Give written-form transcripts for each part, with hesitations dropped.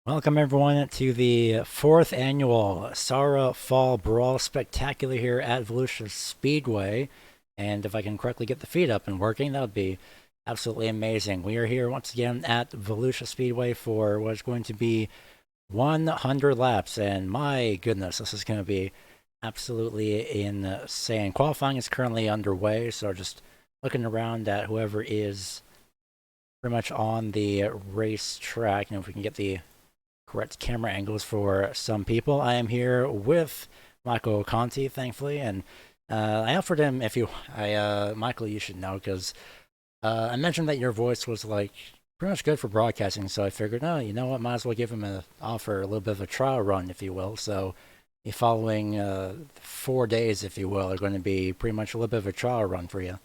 Welcome everyone to the fourth annual SARA Fall Brawl Spectacular here at Volusia Speedway. And if I can correctly get the feed up and working, that would be absolutely amazing. We are here once again at Volusia Speedway for what is going to be 100 laps. And my goodness, this is going to be absolutely insane. Qualifying is currently underway, so just looking around at whoever is pretty much on the racetrack. If we can get the correct camera angles for some people. I am here with Michael Conti, thankfully, and I offered him Michael, you should know, because I mentioned that your voice was like pretty much good for broadcasting, so I figured, oh, you know what, might as well give him an offer, a little bit of a trial run, if you will. So the following 4 days, if you will, are going to be pretty much a little bit of a trial run for you.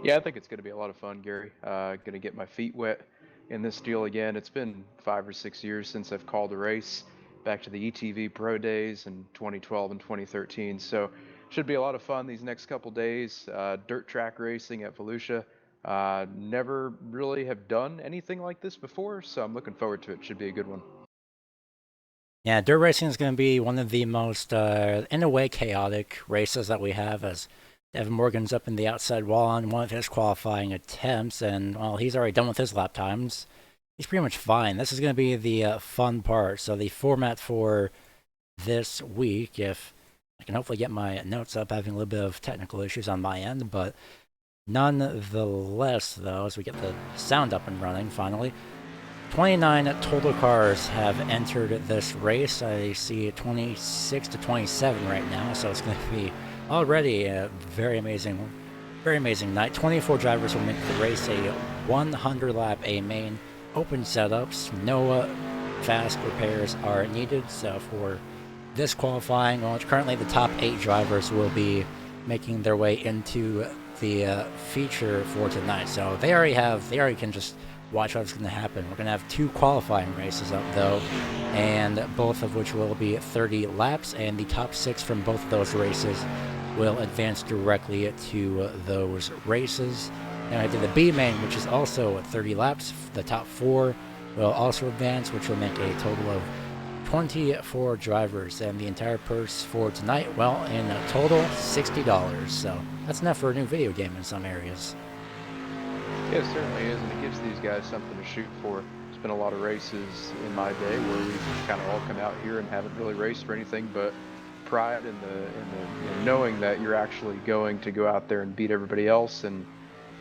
Yeah, I think it's going to be a lot of fun, Gary. Going to get my feet wet in this deal again. It's been 5 or 6 years since I've called a race, back to the ETV Pro days in 2012 and 2013. So should be a lot of fun these next couple days. Dirt track racing at Volusia. Never really have done anything like this before, so I'm looking forward to it. Should be a good one. Yeah, dirt racing is going to be one of the most, in a way, chaotic races that we have, as Devin Morgan's up in the outside wall on one of his qualifying attempts, and while he's already done with his lap times, he's pretty much fine. This is going to be the fun part. So the format for this week, if I can hopefully get my notes up, having a little bit of technical issues on my end, but nonetheless, though, as we get the sound up and running finally, 29 total cars have entered this race. I see 26 to 27 right now, so it's going to be already a very amazing night. 24 drivers will make the race a 100 lap A main, open setups. No fast repairs are needed. So for this qualifying, well, currently the top 8 drivers will be making their way into the feature for tonight. So they already can just watch what's going to happen. We're going to have 2 qualifying races up, though, and both of which will be 30 laps, and the top 6 from both of those races will advance directly to those races. And I did the B main, which is also 30 laps. The top 4 will also advance, which will make a total of 24 drivers, and the entire purse for tonight, well, in total, $60. So that's enough for a new video game in some areas. Yeah, it certainly is, and it gives these guys something to shoot for. There's been a lot of races in my day where we've kind of all come out here and haven't really raced for anything but pride in the knowing that you're actually going to go out there and beat everybody else, and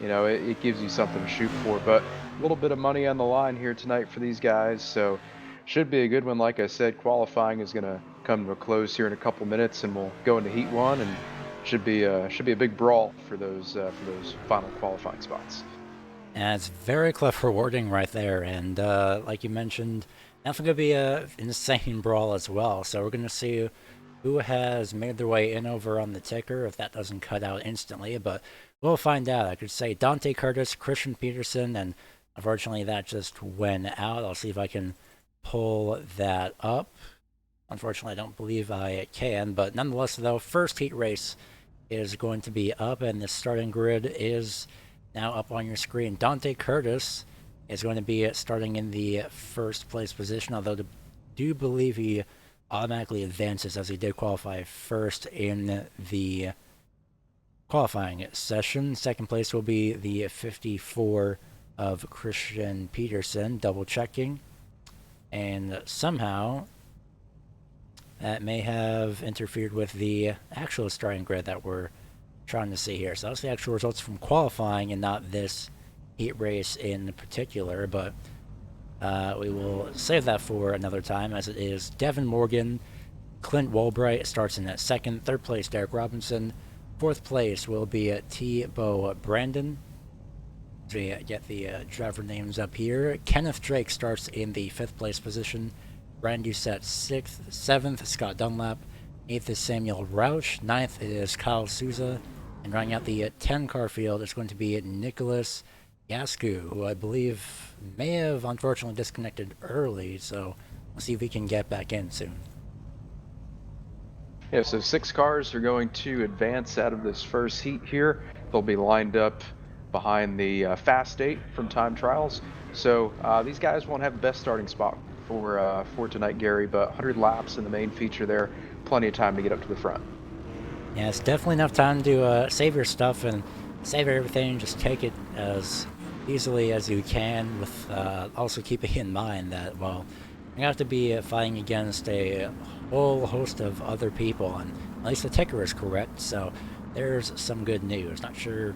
it gives you something to shoot for. But a little bit of money on the line here tonight for these guys, so should be a good one. Like I said, qualifying is going to come to a close here in a couple minutes, and we'll go into Heat 1, and should be a big brawl for those final qualifying spots. And it's very clever wording right there. And like you mentioned, definitely going to be an insane brawl as well. So we're going to see who has made their way in over on the ticker, if that doesn't cut out instantly. But we'll find out. I could say Dante Curtis, Christian Peterson, and unfortunately that just went out. I'll see if I can pull that up. Unfortunately, I don't believe I can. But nonetheless, though, first heat race is going to be up, and the starting grid is now up on your screen. Dante Curtis is going to be starting in the first place position, although I do believe he automatically advances, as he did qualify first in the qualifying session. Second place will be the 54 of Christian Peterson, double checking. And somehow that may have interfered with the actual starting grid that we're trying to see here. So that's the actual results from qualifying and not this heat race in particular, but we will save that for another time, as it is Devin Morgan, Clint Wolbright starts in at second. Third place, Derek Robinson. Fourth place will be T-Bo Brandon. We get the driver names up here. Kenneth Drake starts in the 5th place position. Brand Doucette 6th. 7th, Scott Dunlap. 8th is Samuel Rauch. 9th is Kyle Souza. And running out the 10 car field is going to be Nicholas Gasku, who I believe may have unfortunately disconnected early, so we'll see if we can get back in soon. Yeah, so 6 cars are going to advance out of this first heat here. They'll be lined up behind the Fast 8 from time trials. So these guys won't have the best starting spot for tonight, Gary. But 100 laps in the main feature there, plenty of time to get up to the front. Yeah, it's definitely enough time to save your stuff and save everything. Just take it as easily as you can, with also keeping in mind that, well, you have to be fighting against a whole host of other people, and at least the ticker is correct, so there's some good news. Not sure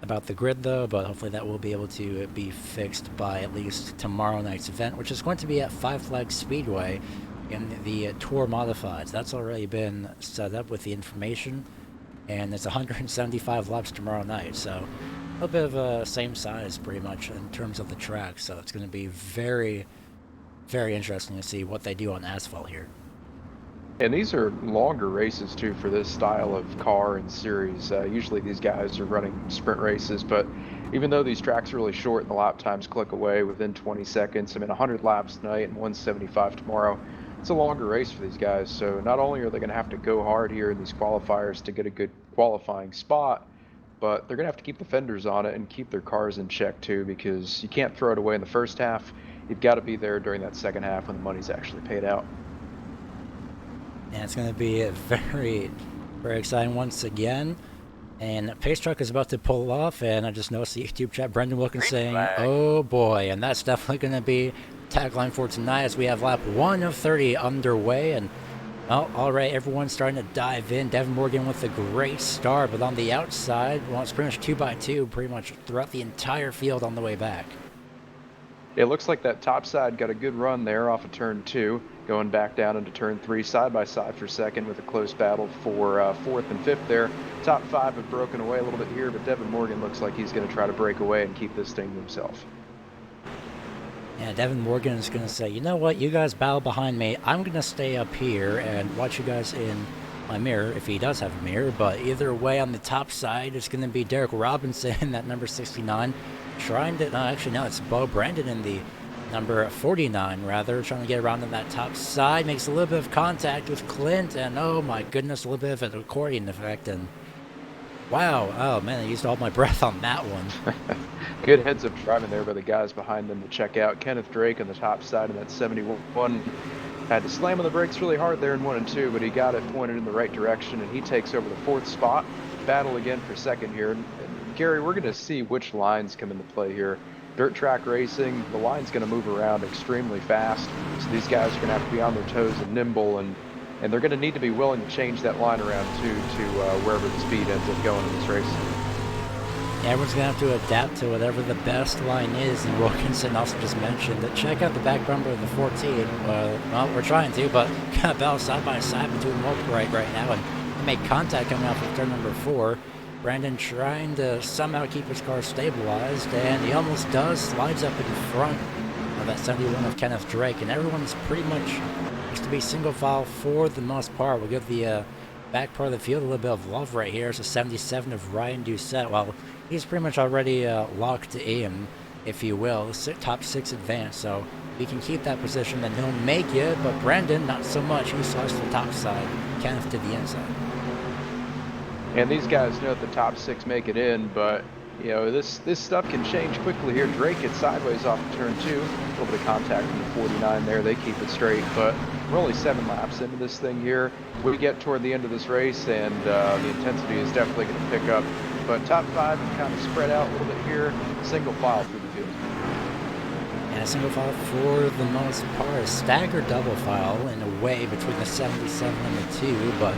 about the grid though, but hopefully that will be able to be fixed by at least tomorrow night's event, which is going to be at Five Flags Speedway in the Tour Modifieds. That's already been set up with the information, and it's 175 laps tomorrow night, so a little bit of a same size pretty much in terms of the track, so it's going to be very, very interesting to see what they do on asphalt here. And these are longer races too for this style of car and series. Usually these guys are running sprint races, but even though these tracks are really short and the lap times click away within 20 seconds, I mean 100 laps tonight and 175 tomorrow, it's a longer race for these guys. So not only are they going to have to go hard here in these qualifiers to get a good qualifying spot, but they're going to have to keep the fenders on it and keep their cars in check too, because you can't throw it away in the first half. You've got to be there during that second half when the money's actually paid out. And it's going to be very, very exciting once again. And Pace Truck is about to pull off, and I just noticed the YouTube chat, Brendan Wilkins saying, "Oh boy," and that's definitely going to be tagline for tonight as we have lap 1 of 30 underway. And well, all right, everyone's starting to dive in. Devin Morgan with a great start, but on the outside, well, it's pretty much 2x2 pretty much throughout the entire field on the way back. It looks like that top side got a good run there off of turn 2, going back down into turn 3, side by side for second, with a close battle for 4th and 5th there. Top 5 have broken away a little bit here, but Devin Morgan looks like he's going to try to break away and keep this thing to himself. Yeah, Devin Morgan is going to say, you know what, you guys battle behind me. I'm going to stay up here and watch you guys in my mirror, if he does have a mirror. But either way, on the top side, it's going to be Derek Robinson, that number 69, trying to, actually, no, it's Bo Brandon in the number 49, rather, trying to get around on that top side. Makes a little bit of contact with Clint, and oh my goodness, a little bit of an accordion effect, and wow, oh man, I used all my breath on that one. Good heads-up driving there by the guys behind them to check out. Kenneth Drake on the top side in that 71 had to slam on the brakes really hard there in 1 and 2, but he got it pointed in the right direction, and he takes over the 4th spot. Battle again for second here. And Gary, we're going to see which lines come into play here. Dirt track racing, the line's going to move around extremely fast, so these guys are going to have to be on their toes and nimble, and they're going to need to be willing to change that line around too to wherever the speed ends up going in this race. Yeah, everyone's going to have to adapt to whatever the best line is, and Wilkinson also just mentioned that check out the back bumper of the 14. Well, we're trying to, but kind of battle side by side between Mulbright right now, and he made contact coming off of turn number 4. Brandon trying to somehow keep his car stabilized, and he almost does, slides up in front of that 71 of Kenneth Drake, and everyone's pretty much used to be single file for the most part. We'll give the back part of the field a little bit of love right here. It's a 77 of Ryan Doucette. Well, he's pretty much already locked in, if you will, top 6 advance, so if he can keep that position, then he'll make it, but Brandon, not so much. He slides to the top side, Kenneth to the inside. And these guys know that the top 6 make it in, but you know, this stuff can change quickly here. Drake gets sideways off of turn 2, a little bit of contact from the 49 there. They keep it straight, but we're only 7 laps into this thing here. We get toward the end of this race, and the intensity is definitely going to pick up. But top 5 can kind of spread out a little bit here, single file through the field. And a single file for the most part, a staggered double file in a way between the 77 and the 2, but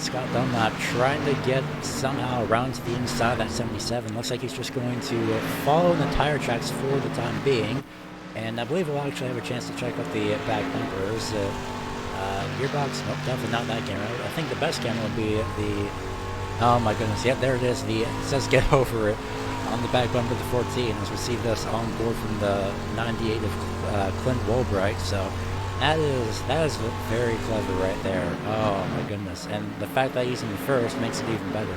Scott Dunlap trying to get somehow around to the inside of that 77. Looks like he's just going to follow the tire tracks for the time being. And I believe we'll actually have a chance to check out the back bumpers. Gearbox, nope, definitely not that camera. I think the best camera would be the, oh my goodness, yep, there it is. It says get over it on the back bumper of the 14 as we see this on board from the 98 of Clint Woolbright. So that is very clever right there. Oh my goodness. And the fact that he's in first makes it even better.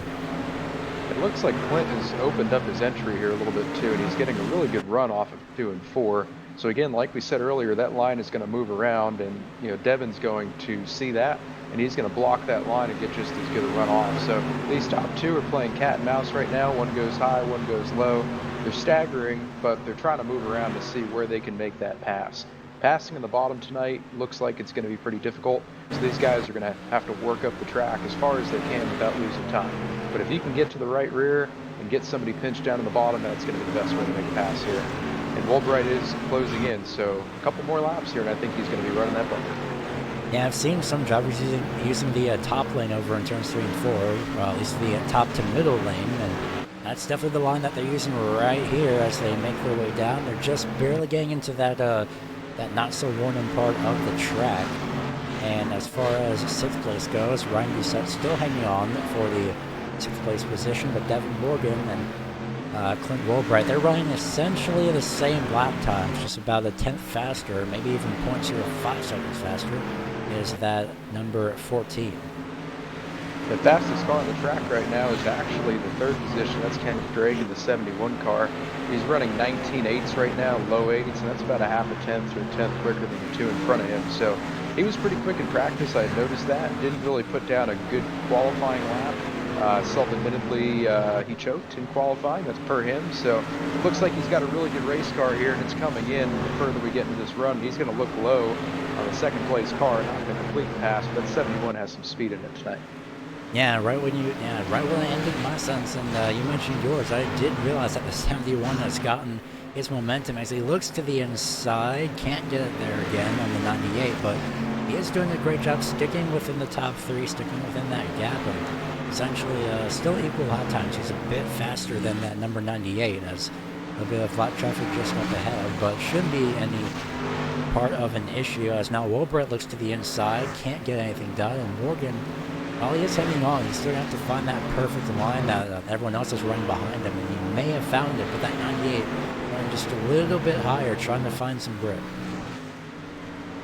It looks like Clint has opened up his entry here a little bit too, and he's getting a really good run off of 2 and 4. So again, like we said earlier, that line is going to move around, and you know, Devin's going to see that, and he's going to block that line and get just as good a run off. So these top 2 are playing cat and mouse right now. One goes high, one goes low. They're staggering, but they're trying to move around to see where they can make that pass. passing in the bottom tonight looks like it's going to be pretty difficult. So these guys are going to have to work up the track as far as they can without losing time. But if you can get to the right rear and get somebody pinched down in the bottom, that's going to be the best way to make a pass here. And Woolbright is closing in, so a couple more laps here, and I think he's going to be running that bumper. Yeah, I've seen some drivers using the top lane over in turns 3 and 4, well, at least the top to middle lane, and that's definitely the line that they're using right here as they make their way down. They're just barely getting into that that not-so-worn-in part of the track. And as far as 6th place goes, Ryan Doucette still hanging on for the 6th place position, but Devin Morgan and Clint Woolbright, they're running essentially the same lap times, just about a 10th faster, maybe even 0.05 seconds faster, is that number 14. The fastest car on the track right now is actually the 3rd position. That's Kenneth Drake in the 71 car. He's running 19.8s right now, low 80s, and that's about a half a tenth or a tenth quicker than the 2 in front of him. So he was pretty quick in practice. I noticed that. Didn't really put down a good qualifying lap. Self-admittedly, he choked in qualifying. That's per him. So looks like he's got a really good race car here, and it's coming in. The further we get into this run, he's going to look low on the 2nd place car, not going to complete the pass. But that 71 has some speed in it tonight. Yeah, right when I ended my sentence and you mentioned yours, I did realize that the 71 has gotten his momentum as he looks to the inside, can't get it there again on the 98, but he is doing a great job sticking within the top 3, sticking within that gap, and essentially still equal lap times. He's a bit faster than that number 98 as a bit of lap traffic just up ahead, but shouldn't be any part of an issue as now Woolbright looks to the inside, can't get anything done, and Morgan, while he is hanging on, he's still going to have to find that perfect line that everyone else is running behind him, and he may have found it, but that 98 running just a little bit higher, trying to find some grip.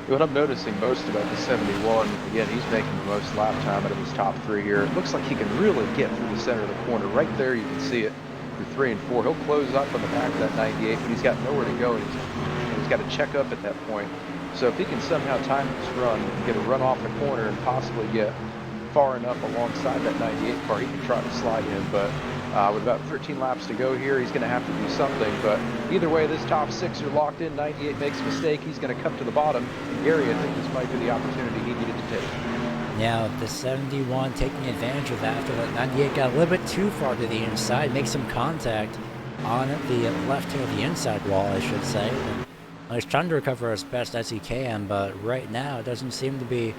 What I'm noticing most about the 71, again, he's making the most lap time out of his top 3 here. It looks like he can really get through the center of the corner. Right there, you can see it through 3 and 4. He'll close up on the back of that 98, but he's got nowhere to go, and he's got to check up at that point. So if he can somehow time this run, get a run off the corner, and possibly get far enough alongside that 98 car, he can try to slide in, but with about 13 laps to go here, he's going to have to do something. But either way, this top 6 are locked in. 98 makes a mistake, he's going to come to the bottom. And Gary, I think this might be the opportunity he needed to take. Yeah, the 71 taking advantage of that after that 98 got a little bit too far to the inside, makes some contact on the left of the inside wall, I should say. And he's trying to recover as best as he can, but right now it doesn't seem to be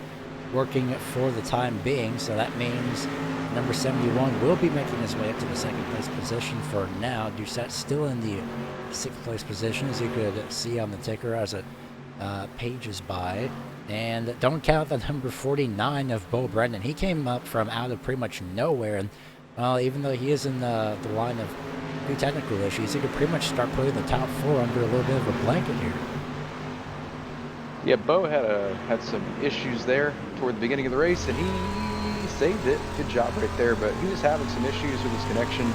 working for the time being, so that means number 71 will be making his way up to the 2nd place position for now. Doucette's still in the 6th place position, as you could see on the ticker as it pages by. And don't count the number 49 of Bo Brennan. He came up from out of pretty much nowhere, and well, even though he is in the line of 2 technical issues, he could pretty much start putting the top 4 under a little bit of a blanket here. Yeah, Bo had some issues there toward the beginning of the race, and he saved it. Good job right there, but he was having some issues with his connection.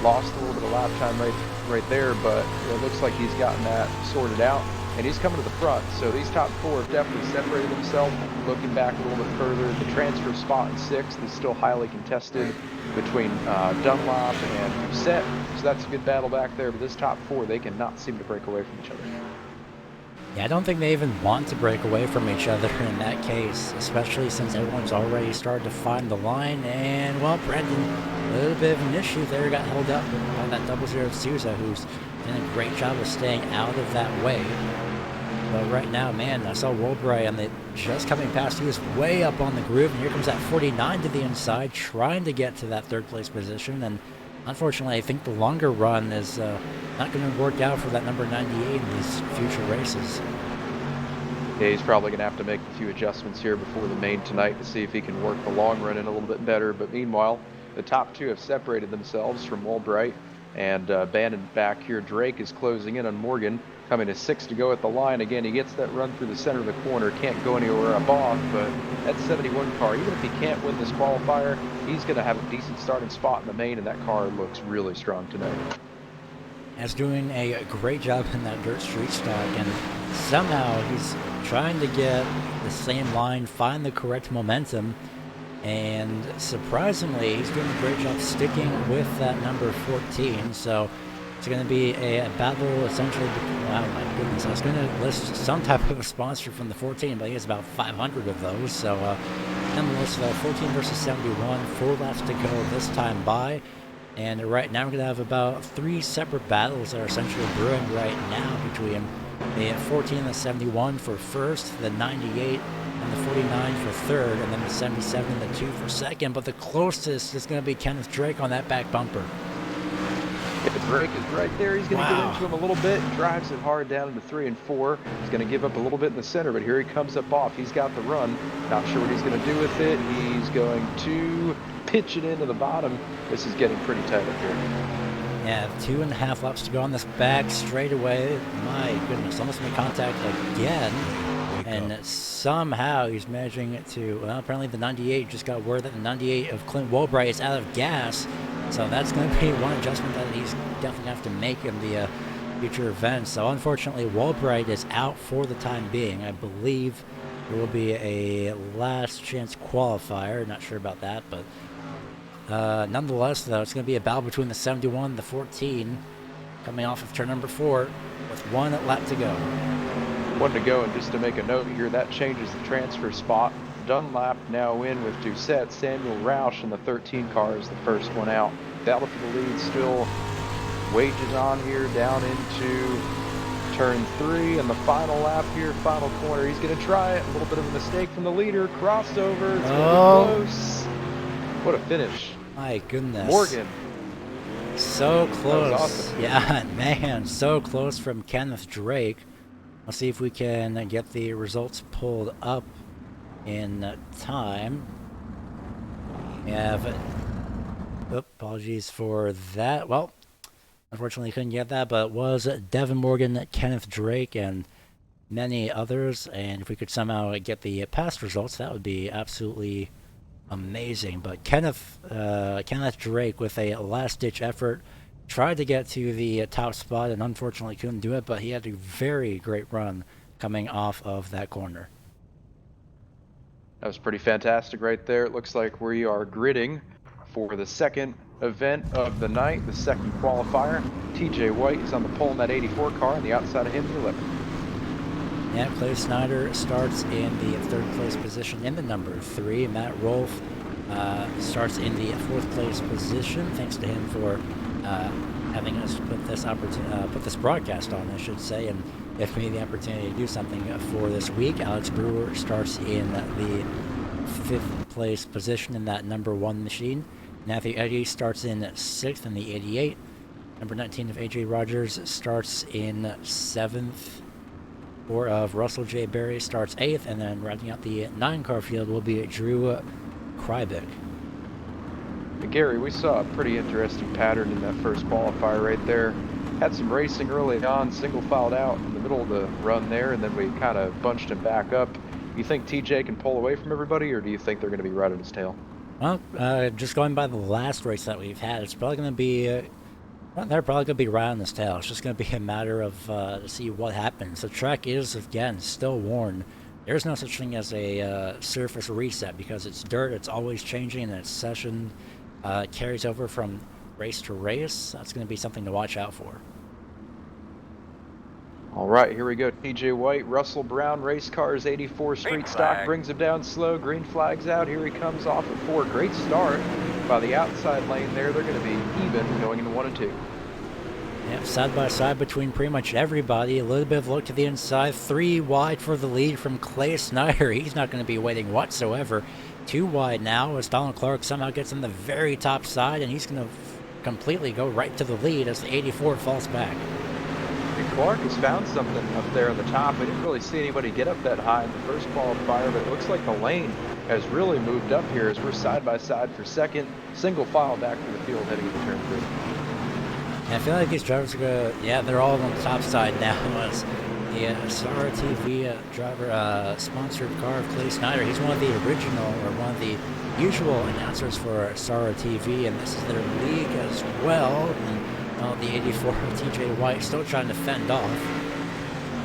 Lost a little bit of lap time right there, but it looks like he's gotten that sorted out, and he's coming to the front. So these top 4 have definitely separated themselves. Looking back a little bit further, the transfer spot in 6th is still highly contested between Dunlop and Doucette, so that's a good battle back there, but this top 4, they cannot seem to break away from each other. Yeah, I don't think they even want to break away from each other in that case, especially since everyone's already started to find the line. And, well, Brandon, a little bit of an issue there, got held up by that 00 Souza, who's done a great job of staying out of that way. But right now, man, I saw Woolbright, and just coming past, he was way up on the groove, and here comes that 49 to the inside, trying to get to that 3rd place position, and unfortunately, I think the longer run is not going to work out for that number 98 in these future races. Yeah, he's probably going to have to make a few adjustments here before the main tonight to see if he can work the long run in a little bit better. But meanwhile, the top 2 have separated themselves from Woolbright, and banded back here, Drake is closing in on Morgan, coming to 6 to go at the line. Again, he gets that run through the center of the corner, can't go anywhere above, but that 71 car, even if he can't win this qualifier, he's going to have a decent starting spot in the main, and that car looks really strong tonight. As doing a great job in that dirt street stock, and somehow he's trying to get the same line, find the correct momentum, and surprisingly, he's doing a great job sticking with that number 14, so It's going to be a battle essentially. Oh my goodness, I was going to list some type of a sponsor from the 14, but I think it's about 500 of those. So nonetheless, 14 versus 71, 4 laps to go this time by. And right now we're going to have about 3 separate battles that are essentially brewing right now between the 14 and the 71 for first, the 98 and the 49 for third, and then the 77 and the 2 for second. But the closest is going to be Kenneth Drake on that back bumper. Drake is right there. He's going to get into him a little bit, drives it hard down into 3 and 4. He's going to give up a little bit in the center, but here he comes up off. He's got the run. Not sure what he's going to do with it. He's going to pitch it into the bottom. This is getting pretty tight up here. Yeah, 2.5 laps to go on this back straightaway. My goodness, almost made contact again. And somehow he's managing to, well, apparently the 98 just got word that the 98 of Clint Woolbright is out of gas. So that's going to be one adjustment that he's definitely going to have to make in the future events. So unfortunately, Woolbright is out for the time being. I believe there will be a last chance qualifier. Not sure about that, but nonetheless, though, it's going to be a battle between the 71 and the 14 coming off of turn number 4 with 1 lap to go. 1 to go, and just to make a note here, that changes the transfer spot. Dunlap now in with Doucette. Samuel Roush in the 13 car is the first one out. Battle for the lead still wages on here down into turn 3 and the final lap here, final corner. He's going to try it. A little bit of a mistake from the leader. Crossover. It's going to be close. What a finish. My goodness. Morgan. So close. That was awesome. Yeah, man, so close from Kenneth Drake. Let's see if we can get the results pulled up in time. We have, apologies for that. Well, unfortunately couldn't get that, but it was Devin Morgan, Kenneth Drake, and many others. And if we could somehow get the past results, that would be absolutely amazing. But Kenneth Drake, with a last-ditch effort, tried to get to the top spot and unfortunately couldn't do it, but he had a very great run coming off of that corner. That was pretty fantastic right there. It looks like we are gridding for the second event of the night, the second qualifier. TJ White is on the pole in that 84 car, and the outside of him, the 11. Yeah, Clay Snyder starts in the 3rd place position in the number 3. Matt Rolfe starts in the 4th place position, thanks to him for having us put this broadcast on, I should say, and giving me the opportunity to do something for this week. Alex Brewer starts in the 5th place position in that number 1 machine. Matthew Eddy starts in 6th in the 88. Number 19 of AJ Rogers starts in 7th. 4 of Russell J. Berry starts 8th, and then rounding out the 9-car field will be Drew Krybick. Gary, we saw a pretty interesting pattern in that first qualifier right there. Had some racing early on, single filed out in the middle of the run there, and then we kind of bunched him back up. You think TJ can pull away from everybody, or do you think they're going to be right on his tail? Well, just going by the last race that we've had, it's probably going to be, they're probably going to be right on his tail. It's just going to be a matter of to see what happens. The track is, again, still worn. There's no such thing as a surface reset because it's dirt, it's always changing, and its session carries over from race to race. That's going to be something to watch out for. All right, here we go. TJ White, Russell Brown, race cars, 84 street stock, brings him down slow. Green flag's out. Here he comes off at 4. Great start by the outside lane there. They're going to be even going into 1 and 2. Yep, side by side between pretty much everybody. A little bit of look to the inside. 3 wide for the lead from Clay Snyder. He's not going to be waiting whatsoever. 2 wide now as Donald Clark somehow gets on the very top side, and he's going to completely go right to the lead as the 84 falls back. And Clark has found something up there on the top. We didn't really see anybody get up that high in the first qualifier, but it looks like the lane has really moved up here as we're side by side for second. Single file back to the field heading into turn 3. Yeah, I feel like these drivers are going to, yeah, they're all on the top side now. As the SARA TV driver sponsored car of Clay Snyder. He's one of the original, or one of the usual announcers for SARA TV, and this is their league as well. And the 84 TJ White still trying to fend off,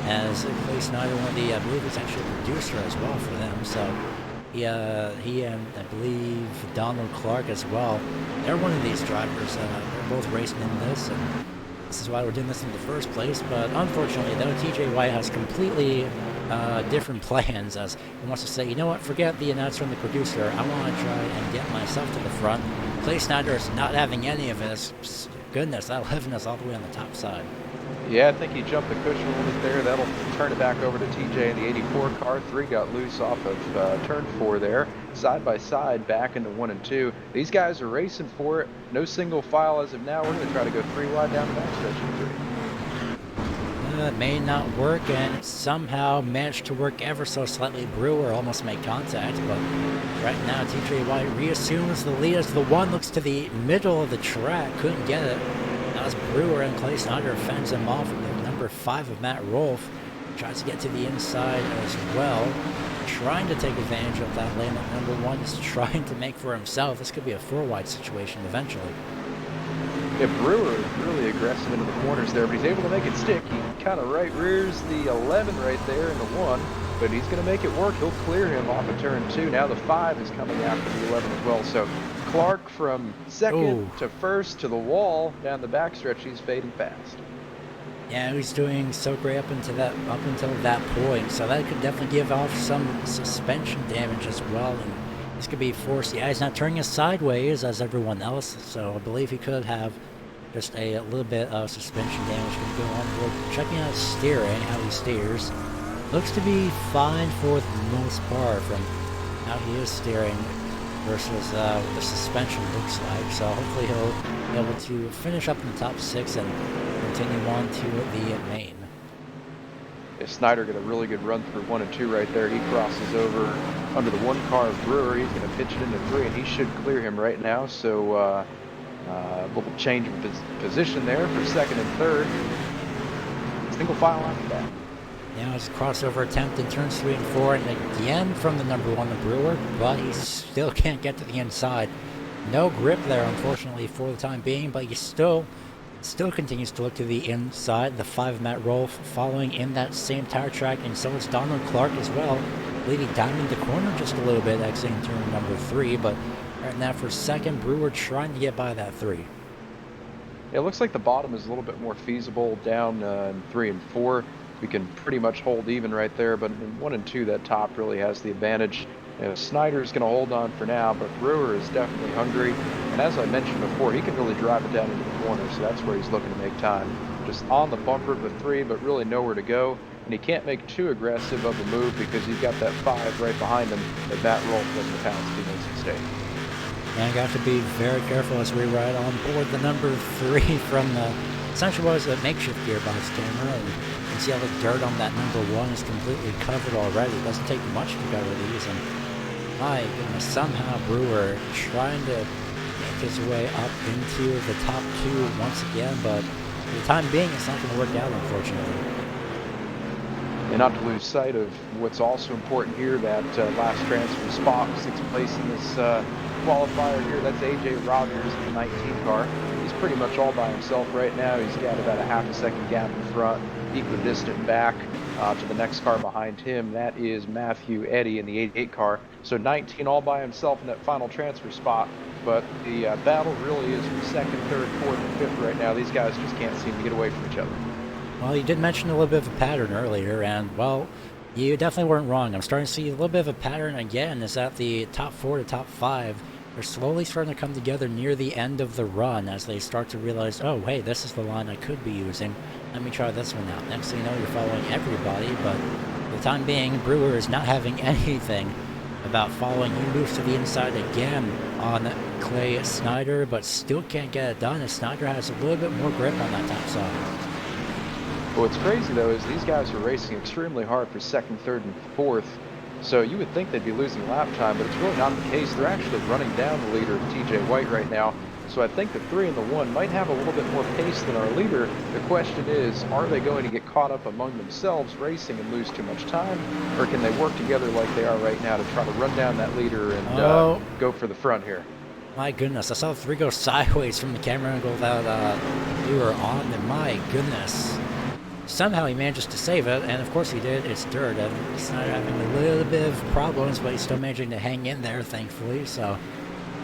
as Clay Snyder, one of the, I believe he's actually a producer as well for them. So he and I believe Donald Clark as well. They're one of these drivers. They're both racing in this, and This is why we're doing this in the first place, but unfortunately, though, TJ White has completely different plans, as he wants to say, you know what, forget the announcer and the producer, I want to try and get myself to the front. Clay Snyder is not having any of this. Goodness, that 11 is all the way on the top side. Yeah, I think he jumped the cushion a little bit there. That'll turn it back over to TJ in the 84 car. 3 got loose off of turn 4 there. Side by side, back into 1 and 2. These guys are racing for it. No single file as of now. We're going to try to go 3 wide down the backstretch in 3. It may not work, and it somehow managed to work ever so slightly. Brewer almost made contact, but right now TJ White reassumes the lead as the 1 looks to the middle of the track. Couldn't get it. As Brewer and Clay Snyder fends him off with the number 5 of Matt Rolfe. Tries to get to the inside as well. Trying to take advantage of that lane that number 1 is trying to make for himself. This could be a 4-wide situation eventually. Yeah, Brewer is really aggressive into the corners there, but he's able to make it stick. He kind of right rears the 11 right there in the 1, but he's going to make it work. He'll clear him off of turn 2. Now the 5 is coming after the 11 as well. So Clark from second to first to the wall down the backstretch. He's fading fast. Yeah, he's doing so great up until that point. So that could definitely give off some suspension damage as well. And this could be forced. Yeah, he's not turning as sideways as everyone else. So I believe he could have just a little bit of suspension damage going to go on board. Checking out his steering, how he steers. Looks to be fine for the most part from how he is steering versus what the suspension looks like. So hopefully he'll be able to finish up in the top 6 and continue on to the main. Yeah, Snyder got a really good run through 1 and 2 right there. He crosses over under the 1 car of Brewer. He's going to pitch it into 3, and he should clear him right now. So a little change of position there for 2nd and 3rd. Single file after that. Now it's a crossover attempt in turns 3 and 4, and again from the number 1, the Brewer, but he still can't get to the inside. No grip there, unfortunately, for the time being, but he still continues to look to the inside. The 5 Matt Rolfe following in that same tire track, and so is Donald Clark as well, leading down in the corner just a little bit, exiting turn number 3, but right now for 2nd, Brewer trying to get by that 3. It looks like the bottom is a little bit more feasible down in 3 and 4. We can pretty much hold even right there, but in 1 and 2, that top really has the advantage. You know, Snyder's going to hold on for now, but Brewer is definitely hungry. And as I mentioned before, he can really drive it down into the corner, so that's where he's looking to make time. Just on the bumper of the 3, but really nowhere to go. And he can't make too aggressive of a move because he's got that 5 right behind him that Matt Rolfe doesn't pounce if he makes a mistake. And got to be very careful as we ride on board the number 3 from the essentially was a makeshift gearbox camera, and you can see how the dirt on that number 1 is completely covered already. It doesn't take much to cover these, and my goodness, somehow Brewer trying to make his way up into the top 2 once again, but for the time being it's not going to work out, unfortunately. And not to lose sight of what's also important here, that last transfer spot, 6th place in this qualifier here. That's AJ Rogers in the 19 car. He's pretty much all by himself right now. He's got about a half a second gap in front, equidistant back to the next car behind him. That is Matthew Eddy in the 88 car. So 19 all by himself in that final transfer spot. But the battle really is for 2nd, 3rd, 4th, and 5th right now. These guys just can't seem to get away from each other. Well, you did mention a little bit of a pattern earlier, and, well, you definitely weren't wrong. I'm starting to see a little bit of a pattern again, is that the top 4 to top 5 are slowly starting to come together near the end of the run as they start to realize, oh, hey, this is the line I could be using. Let me try this one out. Next thing you know, you're following everybody, but for the time being, Brewer is not having anything about following. He moves to the inside again on Clay Snyder, but still can't get it done as Snyder has a little bit more grip on that top side. But what's crazy, though, is these guys are racing extremely hard for 2nd, 3rd, and 4th. So you would think they'd be losing lap time, but it's really not the case. They're actually running down the leader, TJ White, right now. So I think the 3 and the 1 might have a little bit more pace than our leader. The question is, are they going to get caught up among themselves racing and lose too much time? Or can they work together like they are right now to try to run down that leader and go for the front here? My goodness, I saw the 3 go sideways from the camera angle without we were on, and my goodness. Somehow he manages to save it, and of course he did. It's dirt, and Snyder having a little bit of problems, but he's still managing to hang in there, thankfully. So,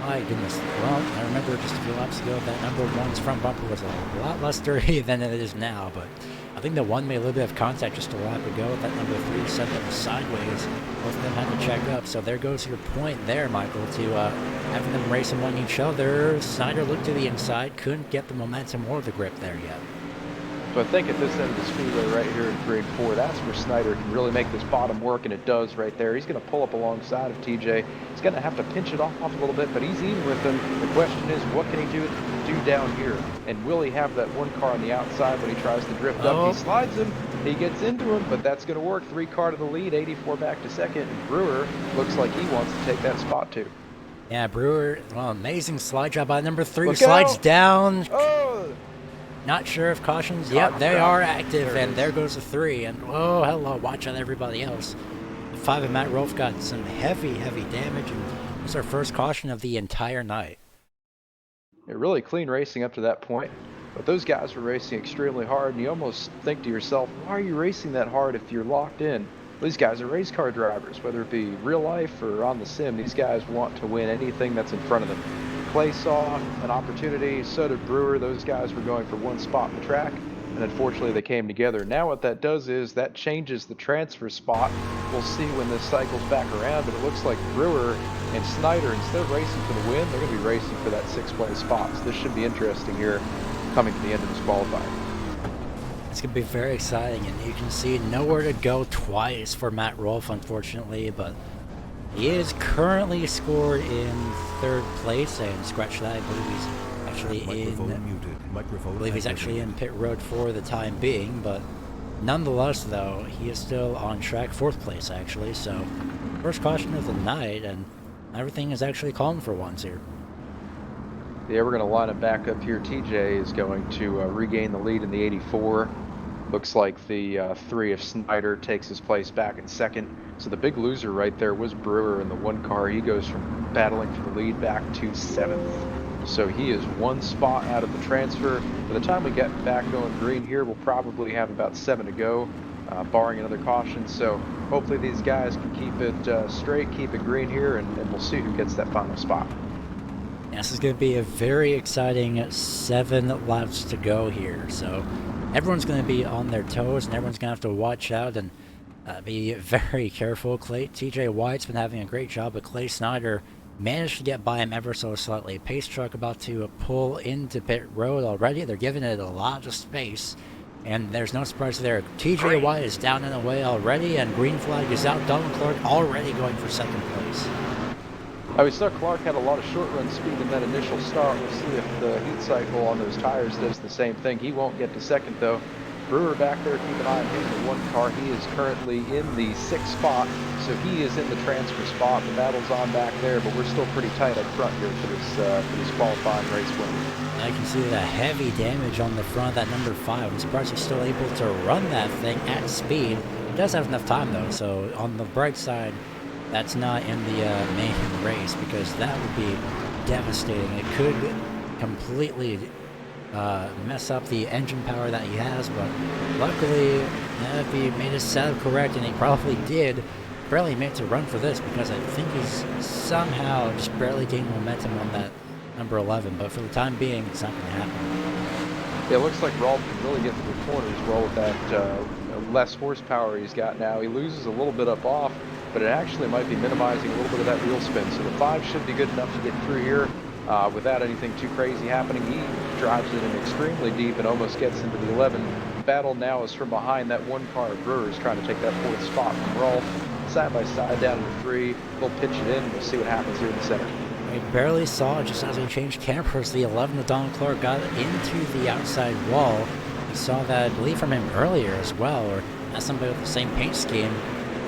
My goodness. Well, I remember just a few laps ago that number one's front bumper was a lot less dirty than it is now, but I think the one made a little bit of contact just a lap ago. That number three sent them sideways. Both of them had to check up, so there goes your point there, Michael, to having them race among each other. Snyder looked to the inside, couldn't get the momentum or the grip there yet. So I think at this end of the speedway right here in grade 4, that's where Snyder can really make this bottom work, and it does right there. He's going to pull up alongside of TJ. He's going to have to pinch it off a little bit, but he's even with him. The question is, what can he do down here? And will he have that one car on the outside when he tries to drift up? He slides him, he gets into him, but that's going to work. 3 car to the lead, 84 back to second, and Brewer looks like he wants to take that spot too. Yeah, Brewer, well, amazing slide job by number 3. Look Slides out. down. Oh! Not sure if cautions. Yep, they are active, and there goes the 3. And oh, hello, watch out everybody else. The 5 and Matt Rolfe got some heavy damage, and it's our first caution of the entire night. Really clean racing up to that point, but those guys were racing extremely hard, and you almost think to yourself, why are you racing that hard if you're locked in? These guys are race car drivers, whether it be real life or on the sim. These guys want to win anything that's in front of them. Clay saw an opportunity, so did Brewer. Those guys were going for one spot in the track, and unfortunately they came together. Now what that does is that changes the transfer spot. We'll see when this cycles back around, but it looks like Brewer and Snyder, instead of racing for the win, they're going to be racing for that 6th place spot. So this should be interesting here coming to the end of this qualifying. It's going to be very exciting, and you can see nowhere to go twice for Matt Rolfe, unfortunately, but he is currently scored in 3rd place, and scratch that, I believe he's actually in pit road for the time being, but nonetheless, though, he is still on track, 4th place, actually, so first caution of the night, and everything is actually calm for once here. Yeah, we're going to line it back up here. TJ is going to regain the lead in the 84. Looks like the 3 of Snyder takes his place back in 2nd. So the big loser right there was Brewer in the 1 car. He goes from battling for the lead back to 7th. So he is 1 spot out of the transfer. By the time we get back going green here, we'll probably have about 7 to go, barring another caution. So hopefully these guys can keep it straight, keep it green here, and we'll see who gets that final spot. This is going to be a very exciting 7 laps to go here, so everyone's going to be on their toes, and everyone's going to have to watch out and be very careful. TJ White's been having a great job, but Clay Snyder managed to get by him ever so slightly. Pace truck about to pull into pit road already. They're giving it a lot of space, and there's no surprise there. TJ White is down and away already, and green flag is out. Donald Clark already going for 2nd place. We saw Clark had a lot of short run speed in that initial start. We'll see if the heat cycle on those tires does the same thing. He won't get to 2nd though. Brewer back there, keep an eye on him in the 1 car. He is currently in the 6th spot, so he is in the transfer spot. The battle's on back there, but we're still pretty tight up front here for this qualifying race win. I can see the heavy damage on the front of that number 5. I'm surprised he's still able to run that thing at speed. He does have enough time though, so on the bright side, that's not in the main race, because that would be devastating. It could completely mess up the engine power that he has, but luckily, if he made his setup correct, and he probably did, barely made to run for this, because I think he's somehow just barely gained momentum on that number 11, but for the time being, it's not going to happen. Yeah, it looks like Brawl can really get through the corners well with that less horsepower he's got now. He loses a little bit up off, but it actually might be minimizing a little bit of that wheel spin. So the 5 should be good enough to get through here without anything too crazy happening. He drives it in extremely deep and almost gets into the 11. The battle now is from behind that 1 car. Brewer is trying to take that 4th spot from Rolfe. Side by side down to the 3. They'll pitch it in. We'll see what happens here in the center. I barely saw, just as we changed cameras, the 11 of Donald Clark got into the outside wall. We saw that, I believe, from him earlier as well, or as somebody with the same paint scheme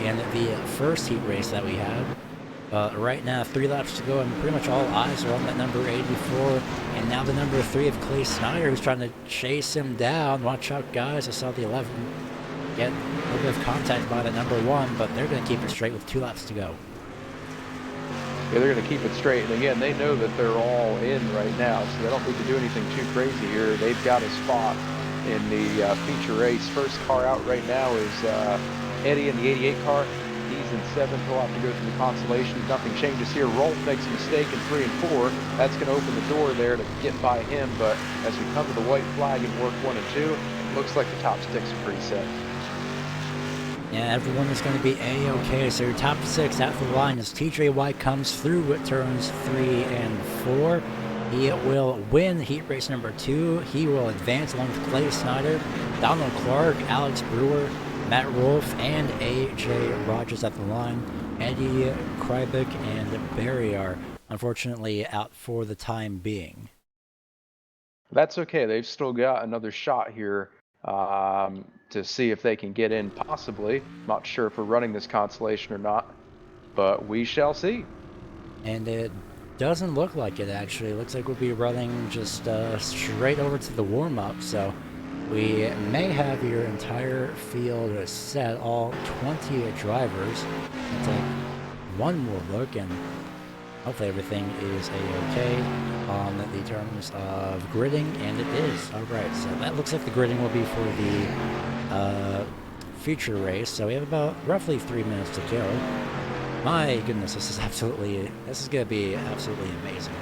in the first heat race that we had. Right now, 3 laps to go, and pretty much all eyes are on that number 84, and now the number 3 of Clay Snyder, who's trying to chase him down. Watch out, guys. I saw the 11 get a little bit of contact by the number 1, but they're going to keep it straight with 2 laps to go. Yeah, they're going to keep it straight, and again, they know that they're all in right now, so they don't need to do anything too crazy here. They've got a spot in the feature race. First car out right now is Eddie in the 88 car. He's in 7th. He'll have to go through the consolations. Nothing changes here. Rolf makes a mistake in 3 and 4. That's going to open the door there to get by him. But as we come to the white flag and work 1 and 2, it looks like the top sticks are pretty set. Yeah, everyone is going to be A-okay. So your top 6 at the line as TJ White comes through with turns 3 and 4. He will win heat race number 2. He will advance along with Clay Snyder, Donald Clark, Alex Brewer, Matt Rolfe, and AJ Rogers at the line. Eddie Krybick and Barry are unfortunately out for the time being. That's okay. They've still got another shot here to see if they can get in, possibly. Not sure if we're running this consolation or not, but we shall see. And it doesn't look like it, actually. It looks like we'll be running just straight over to the warm-up, so we may have your entire field set, all 20 drivers. We'll take one more look, and hopefully everything is a-okay on the terms of gridding, and it is. Alright, so that looks like the gridding will be for the feature race, so we have about roughly 3 minutes to go. My goodness, this is going to be absolutely amazing.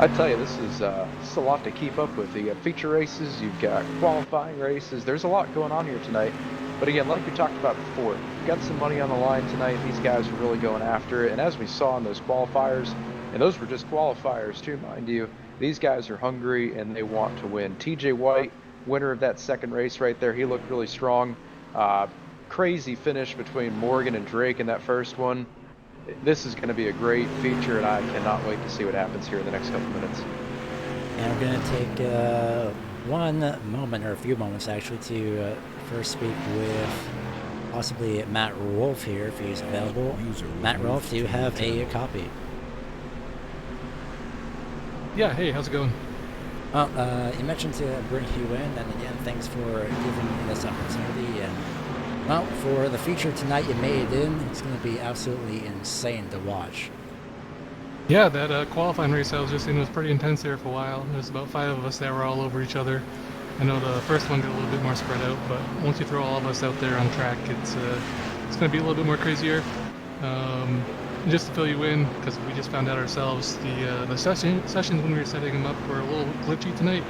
I tell you, this is a lot to keep up with. You got feature races, you've got qualifying races. There's a lot going on here tonight. But again, like we talked about before, we've got some money on the line tonight. These guys are really going after it. And as we saw in those qualifiers, and those were just qualifiers too, mind you, these guys are hungry and they want to win. TJ White, winner of that second race right there, he looked really strong. Crazy finish between Morgan and Drake in that first one. This is going to be a great feature, and I cannot wait to see what happens here in the next couple minutes. And we're going to take one moment, or a few moments actually, to first speak with possibly Matt Rolfe here, if he's available. Matt Rolfe, do you have a copy? Yeah, hey, how's it going? Well, you mentioned to bring you in, and again, thanks for giving me this opportunity. And well, for the feature tonight, you made it in. It's going to be absolutely insane to watch. Yeah, that qualifying race I was just in was pretty intense there for a while. There's about 5 of us that were all over each other. I know the first one got a little bit more spread out, but once you throw all of us out there on track, it's going to be a little bit more crazier. Just to fill you in, because we just found out ourselves, the sessions when we were setting them up were a little glitchy tonight.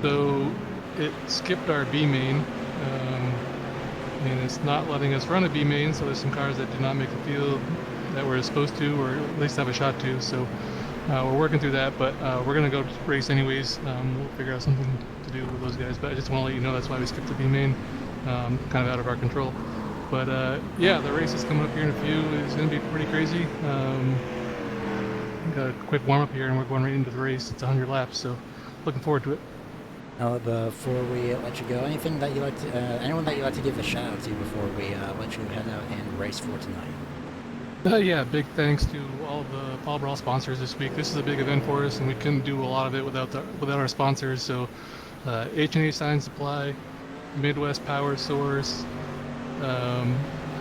So it skipped our B main. And it's not letting us run a B main, so there's some cars that did not make the field that we're supposed to, or at least have a shot to. So we're working through that, but we're going to go race anyways. We'll figure out something to do with those guys, but I just want to let you know that's why we skipped the B main, kind of out of our control. But yeah, the race is coming up here in a few. It's going to be pretty crazy. Got a quick warm up here, and we're going right into the race. It's 100 laps, so looking forward to it. Now, before we let you go, anything that you like to, anyone that you like to give a shout out to before we let you head out and race for tonight? Yeah, big thanks to all the Brawl sponsors this week. This is a big event for us, and we couldn't do a lot of it without our sponsors. So, H&A Sign Supply, Midwest Power Source,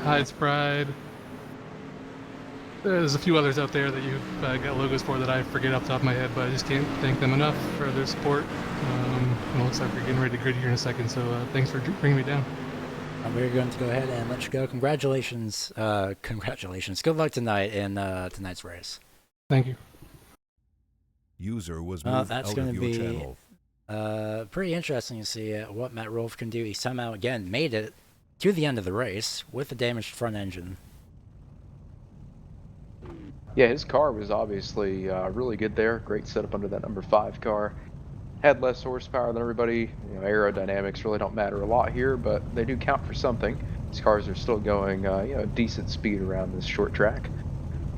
Hyde's Pride. There's a few others out there that you've got logos for that I forget off the top of my head, but I just can't thank them enough for their support. It looks like we're getting ready to grid here in a second, so thanks for bringing me down. We're going to go ahead and let you go. Congratulations. Congratulations. Good luck tonight in tonight's race. Thank you. User was moved that's out going of to your be channel. Pretty interesting to see what Matt Rolfe can do. He somehow, again, made it to the end of the race with a damaged front engine. Yeah, his car was obviously really good there. Great setup under that number 5 car. Had less horsepower than everybody. You know, aerodynamics really don't matter a lot here, but they do count for something. These cars are still going, decent speed around this short track.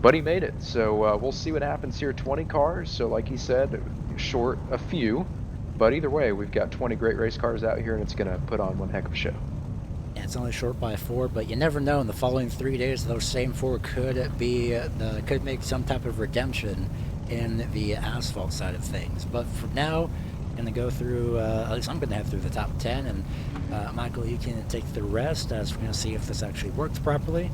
But he made it, so we'll see what happens here. 20 cars, so like he said, short a few. But either way, we've got 20 great race cars out here, and it's going to put on one heck of a show. Yeah, it's only short by 4, but you never know. In the following 3 days, those same 4 could make some type of redemption in the asphalt side of things. But for now, I'm going to go through, at least I'm going to head through the top 10, and Michael, you can take the rest as we're going to see if this actually works properly.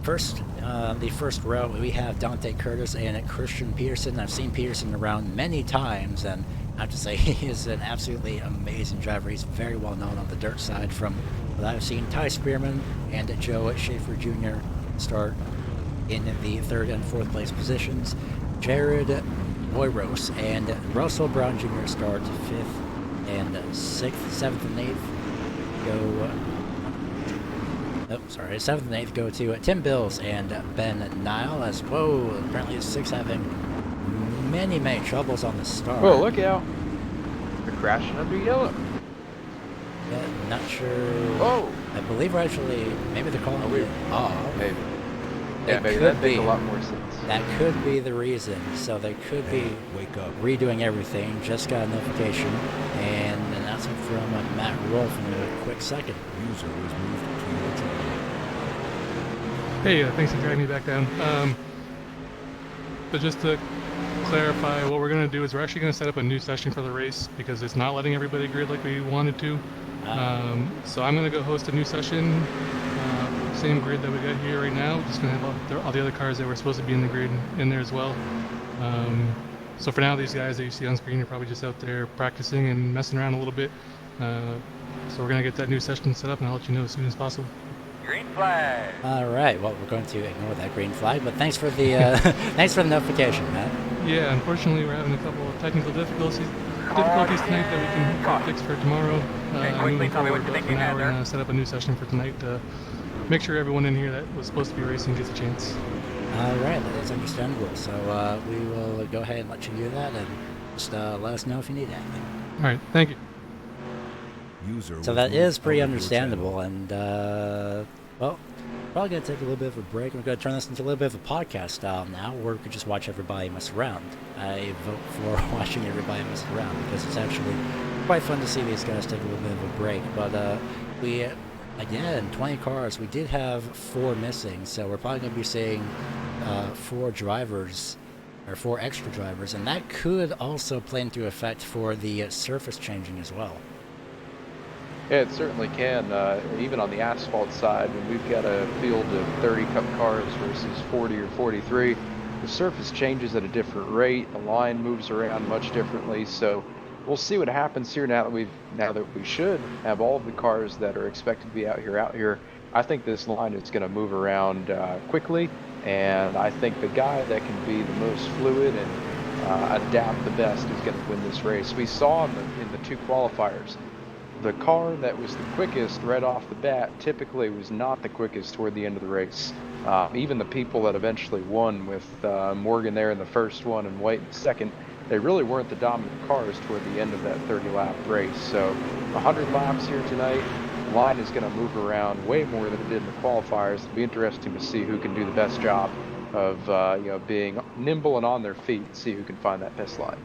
the first row, we have Dante Curtis and Christian Peterson. I've seen Peterson around many times, and I have to say he is an absolutely amazing driver. He's very well known on the dirt side from what I've seen. Ty Spearman and Joe Schaefer Jr. start in the 3rd and 4th place positions. Jared Boyros and Russell Brown Jr. start 5th and 6th, 7th and 8th go... 7th and 8th go to Tim Bills and Ben Nile, as apparently 6 having many troubles on the start. Whoa, look out. They're crashing under yellow. Yeah, not sure. Oh! I believe we're actually, maybe they're calling it off. Maybe. Yeah, maybe that makes a lot more sense. That could be the reason. So they could be redoing everything. Just got a notification and an announcement from Matt Rolfe in a quick second. User was moved to your channel. Hey, thanks for dragging me back down. But just to clarify, what we're going to do is we're actually going to set up a new session for the race because it's not letting everybody grid like we wanted to. So I'm going to go host a new session, same grid that we got here right now. Just going to have all the other cars that were supposed to be in the grid in there as well. So for now, these guys that you see on screen are probably just out there practicing and messing around a little bit. So we're going to get that new session set up and I'll let you know as soon as possible. Green flag. All right. Well, we're going to ignore that green flag, but thanks for the thanks for the notification, Matt. Yeah, unfortunately, we're having a couple of technical difficulties tonight that we can fix for tomorrow. Moving forward, but for now, we're going to set up a new session for tonight to make sure everyone in here that was supposed to be racing gets a chance. All right, that is understandable. So we will go ahead and let you do that, and just let us know if you need anything. All right, thank you. So that is pretty understandable, and well, probably gonna take a little bit of a break. We're gonna turn this into a little bit of a podcast style now, where we could just watch everybody mess around. I vote for watching everybody mess around because it's actually quite fun to see these guys take a little bit of a break. But we, again, 20 cars. We did have 4 missing, so we're probably gonna be seeing 4 drivers. Or 4 extra drivers, and that could also play into effect for the surface changing as well. Yeah, it certainly can. Even on the asphalt side, when we've got a field of 30 Cup cars versus 40 or 43, the surface changes at a different rate. The line moves around much differently. So we'll see what happens here now that we should have all of the cars that are expected to be out here. I think this line is going to move around quickly, and I think the guy that can be the most fluid and adapt the best is going to win this race. We saw in the 2 qualifiers. The car that was the quickest right off the bat typically was not the quickest toward the end of the race. Even the people that eventually won with Morgan there in the first one and White in the second, they really weren't the dominant cars toward the end of that 30-lap race. So 100 laps here tonight, the line is going to move around way more than it did in the qualifiers. It'll be interesting to see who can do the best job of being nimble and on their feet, see who can find that best line.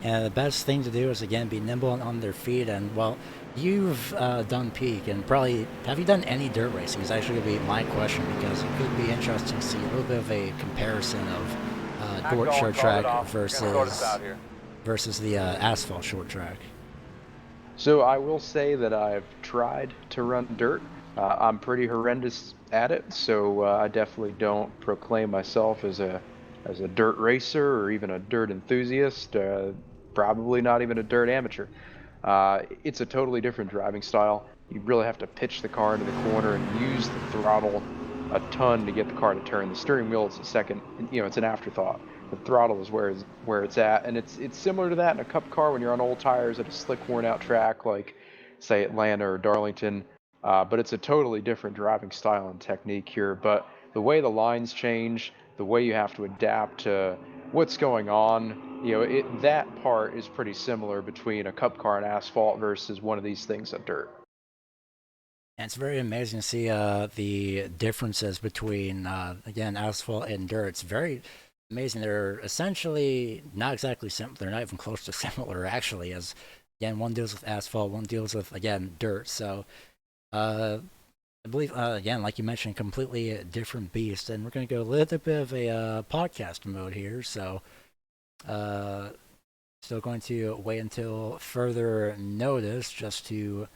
And the best thing to do is, again, be nimble and on their feet. And, well, you've done peak, and probably, have you done any dirt racing? Is actually going to be my question, because it could be interesting to see a little bit of a comparison of dirt short track versus the asphalt short track. So I will say that I've tried to run dirt. I'm pretty horrendous at it, so I definitely don't proclaim myself as a dirt racer or even a dirt enthusiast, probably not even a dirt amateur. It's a totally different driving style. You really have to pitch the car into the corner and use the throttle a ton to get the car to turn. The steering wheel is a second, it's an afterthought. The throttle is where it's at, and it's similar to that in a Cup car when you're on old tires at a slick, worn-out track like, say, Atlanta or Darlington. But it's a totally different driving style and technique here. But the way the lines change, the way you have to adapt to what's going on, that part is pretty similar between a Cup car and asphalt versus one of these things on dirt. And it's very amazing to see the differences between, again, asphalt and dirt. It's very amazing. They're essentially not exactly similar. They're not even close to similar, actually, as, again, one deals with asphalt, one deals with, again, dirt. So, I believe, again, like you mentioned, completely different beast. And we're going to go a little bit of a podcast mode here. So, still going to wait until further notice just to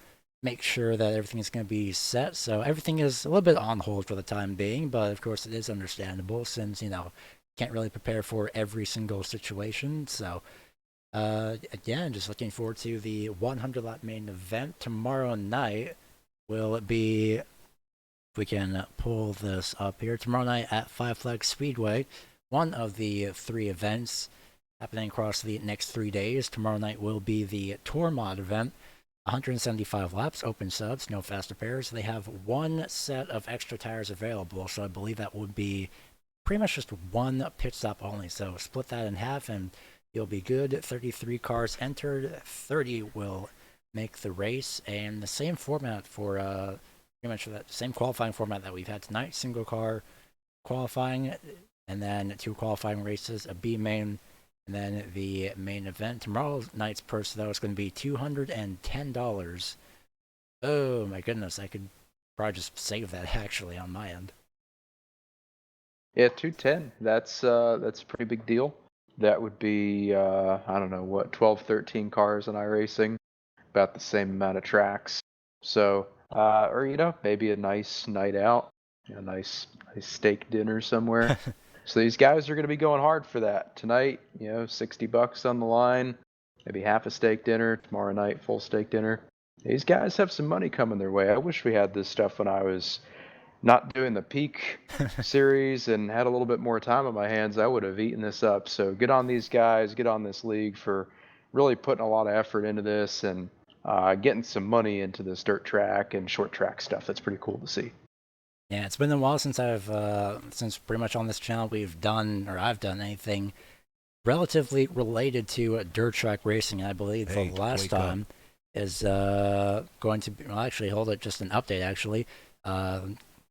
make sure that everything is going to be set. So everything is a little bit on hold for the time being, but of course it is understandable since, you know, can't really prepare for every single situation. So again, just looking forward to the 100 lap main event tomorrow night. Will it be, if we can pull this up here, tomorrow night at Five Flags Speedway, one of the 3 events happening across the next 3 days. Tomorrow night will be the Tour Mod event, 175 laps, open subs, no faster pairs. They have 1 set of extra tires available, so I believe that would be pretty much just 1 pit stop only. So split that in half and you'll be good. 33 cars entered, 30 will make the race, and the same format for pretty much that same qualifying format that we've had tonight. Single car qualifying, and then 2 qualifying races, a B main, and then the main event. Tomorrow night's purse, though, is going to be $210. Oh my goodness, I could probably just save that actually on my end. Yeah, 210. That's a pretty big deal. That would be I don't know what, 12, 13 cars in iRacing, about the same amount of tracks. So, or you know, maybe a nice night out, a nice steak dinner somewhere. So these guys are going to be going hard for that tonight. You know, $60 on the line, maybe half a steak dinner. Tomorrow night, full steak dinner. These guys have some money coming their way. I wish we had this stuff when I was not doing the peak series and had a little bit more time on my hands. I would have eaten this up. So get on these guys, get on this league for really putting a lot of effort into this and getting some money into this dirt track and short track stuff. That's pretty cool to see. Yeah, it's been a while since since pretty much on this channel I've done anything relatively related to dirt track racing. I believe the last time is going to be, well, actually, hold it, just an update actually.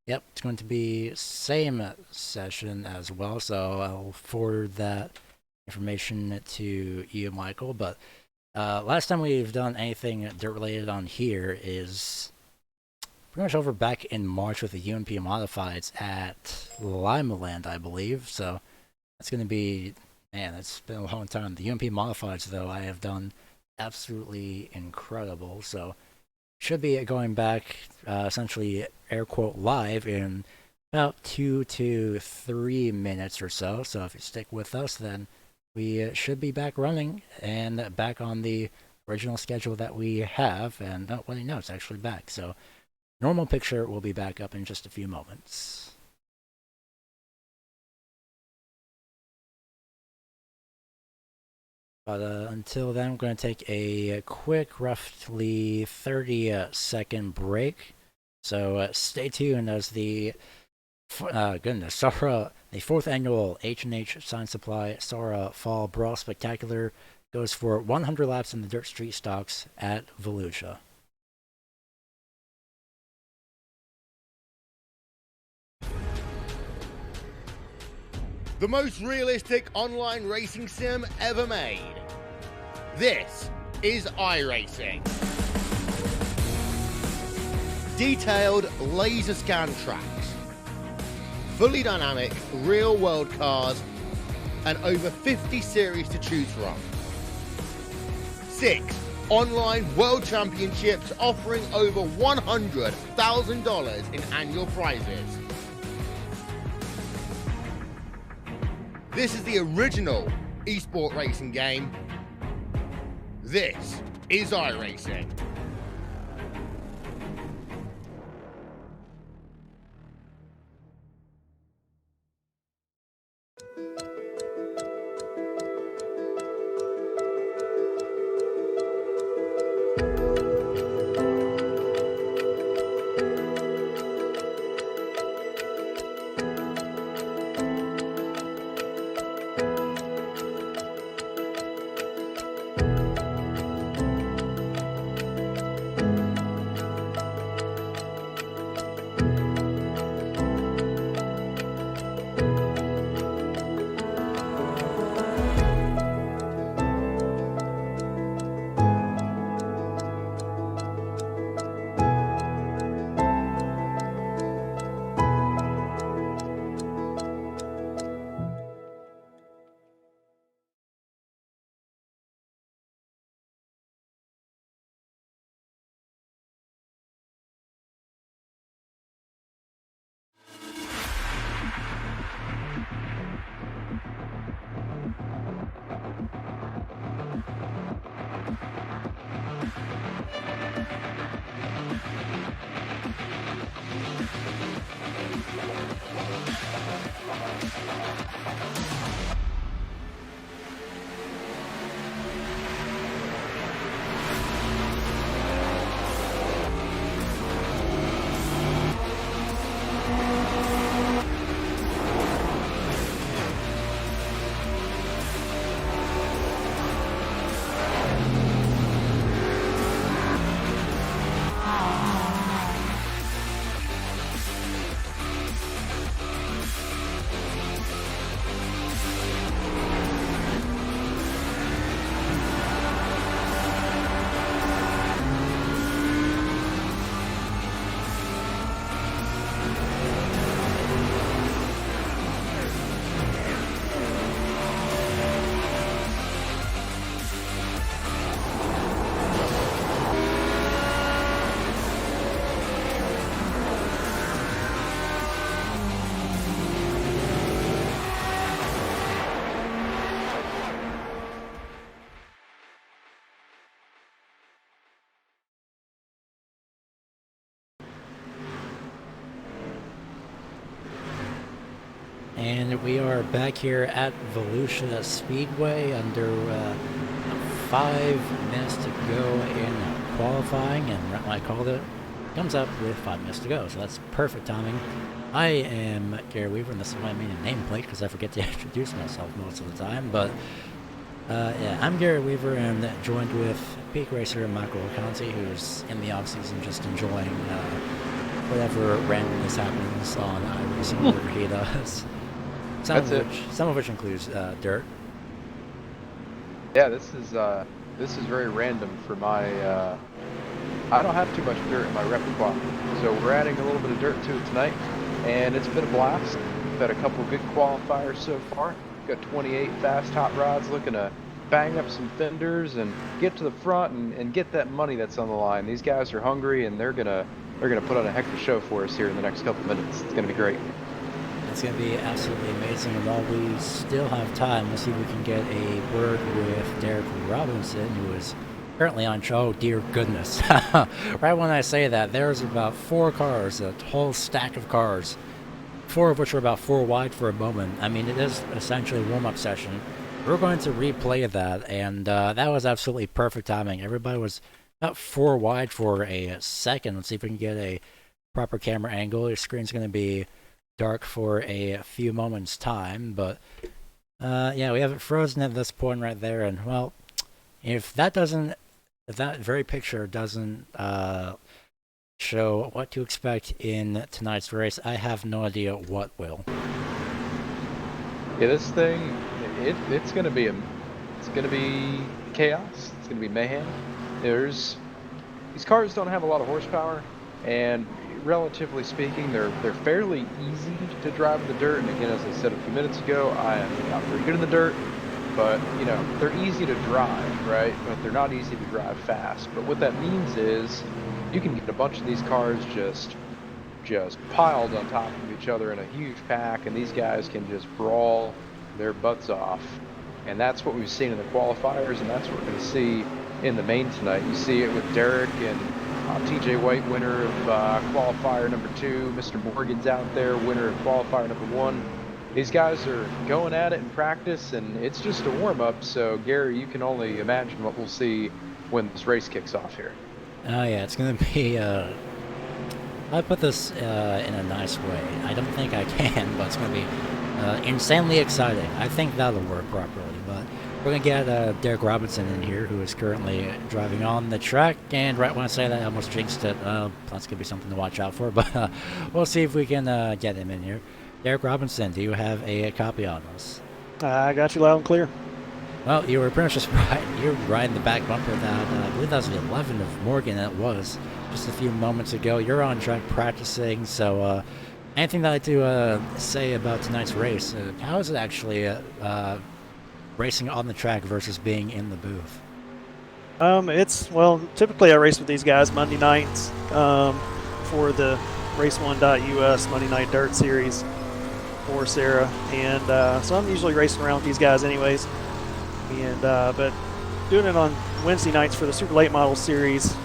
Yep, it's going to be same session as well, so I'll forward that information to you, Michael. But last time we've done anything dirt related on here is pretty much over back in March with the UMP Modifieds at Limaland, I believe. So that's going to be, man, it's been a long time. The UMP Modifieds, though, I have done absolutely incredible. So should be going back essentially air quote live in about 2 to 3 minutes or so. So if you stick with us, then we should be back running and back on the original schedule that we have. And well, you know, it's actually back. So normal picture will be back up in just a few moments. But until then, I'm going to take a quick, roughly 30-second break. So stay tuned as the SARA, the 4th annual H&H Science Supply SARA Fall Brawl Spectacular goes for 100 laps in the dirt street stocks at Volusia. The most realistic online racing sim ever made. This is iRacing. Detailed laser scan tracks, fully dynamic real world cars, and over 50 series to choose from. 6 online world championships offering over $100,000 in annual prizes. This is the original esport racing game. This is iRacing. And we are back here at Volusia Speedway under 5 minutes to go in qualifying, and right when I called it, comes up with 5 minutes to go, so that's perfect timing. I am Gary Weaver, and this is my main nameplate because I forget to introduce myself most of the time, but yeah, I'm Gary Weaver, and joined with peak racer Michael Conti, who's in the off-season just enjoying whatever randomness happens on iRacing, whatever he does. Some of which includes dirt. Yeah, this is very random for my. I don't have too much dirt in my repertoire, so we're adding a little bit of dirt to it tonight, and it's been a blast. We've had a couple good qualifiers so far. Got 28 fast hot rods looking to bang up some fenders and get to the front and get that money that's on the line. These guys are hungry, and they're gonna put on a heck of a show for us here in the next couple minutes. It's gonna be great. It's going to be absolutely amazing, and while we still have time, let's see if we can get a word with Derek Robinson, who is currently on show. Oh, dear goodness. Right when I say that, there's about 4 cars, a whole stack of cars, 4 of which are about 4 wide for a moment. I mean, it is essentially a warm-up session. We're going to replay that, and that was absolutely perfect timing. Everybody was about 4 wide for a second. Let's see if we can get a proper camera angle. Your screen's going to be dark for a few moments time, but yeah, we have it frozen at this point right there, and well, if that very picture doesn't show what to expect in tonight's race, I have no idea what will. Yeah, this thing, it's gonna be chaos. It's gonna be mayhem. These cars don't have a lot of horsepower, and relatively speaking, they're fairly easy to drive in the dirt. And again, as I said a few minutes ago, I am not very good in the dirt, but you know, they're easy to drive, right? But they're not easy to drive fast. But what that means is you can get a bunch of these cars just piled on top of each other in a huge pack, and these guys can just brawl their butts off. And that's what we've seen in the qualifiers, and that's what we're going to see in the main tonight. You see it with Derek and TJ White, winner of qualifier number 2. Mr. Morgan's out there, winner of qualifier number 1. These guys are going at it in practice, and it's just a warm-up. So, Gary, you can only imagine what we'll see when this race kicks off here. Oh yeah, it's going to be, I put this in a nice way. I don't think I can, but it's going to be insanely exciting. I think that'll work properly, but we're going to get Derek Robinson in here, who is currently driving on the track, and right when I say that, I almost jinxed it. That's going to be something to watch out for, but we'll see if we can get him in here. Derek Robinson, do you have a copy on us? I got you loud and clear. Well, you were pretty much just riding the back bumper that, I believe that was the 11 of Morgan, and it was just a few moments ago. You're on track practicing, so anything that I'd like to say about tonight's race? How is it actually racing on the track versus being in the booth? Well, typically I race with these guys Monday nights for the Race1.us Monday Night Dirt Series for SARA, and so I'm usually racing around with these guys anyways. And but doing it on Wednesday nights for the Super Late Model Series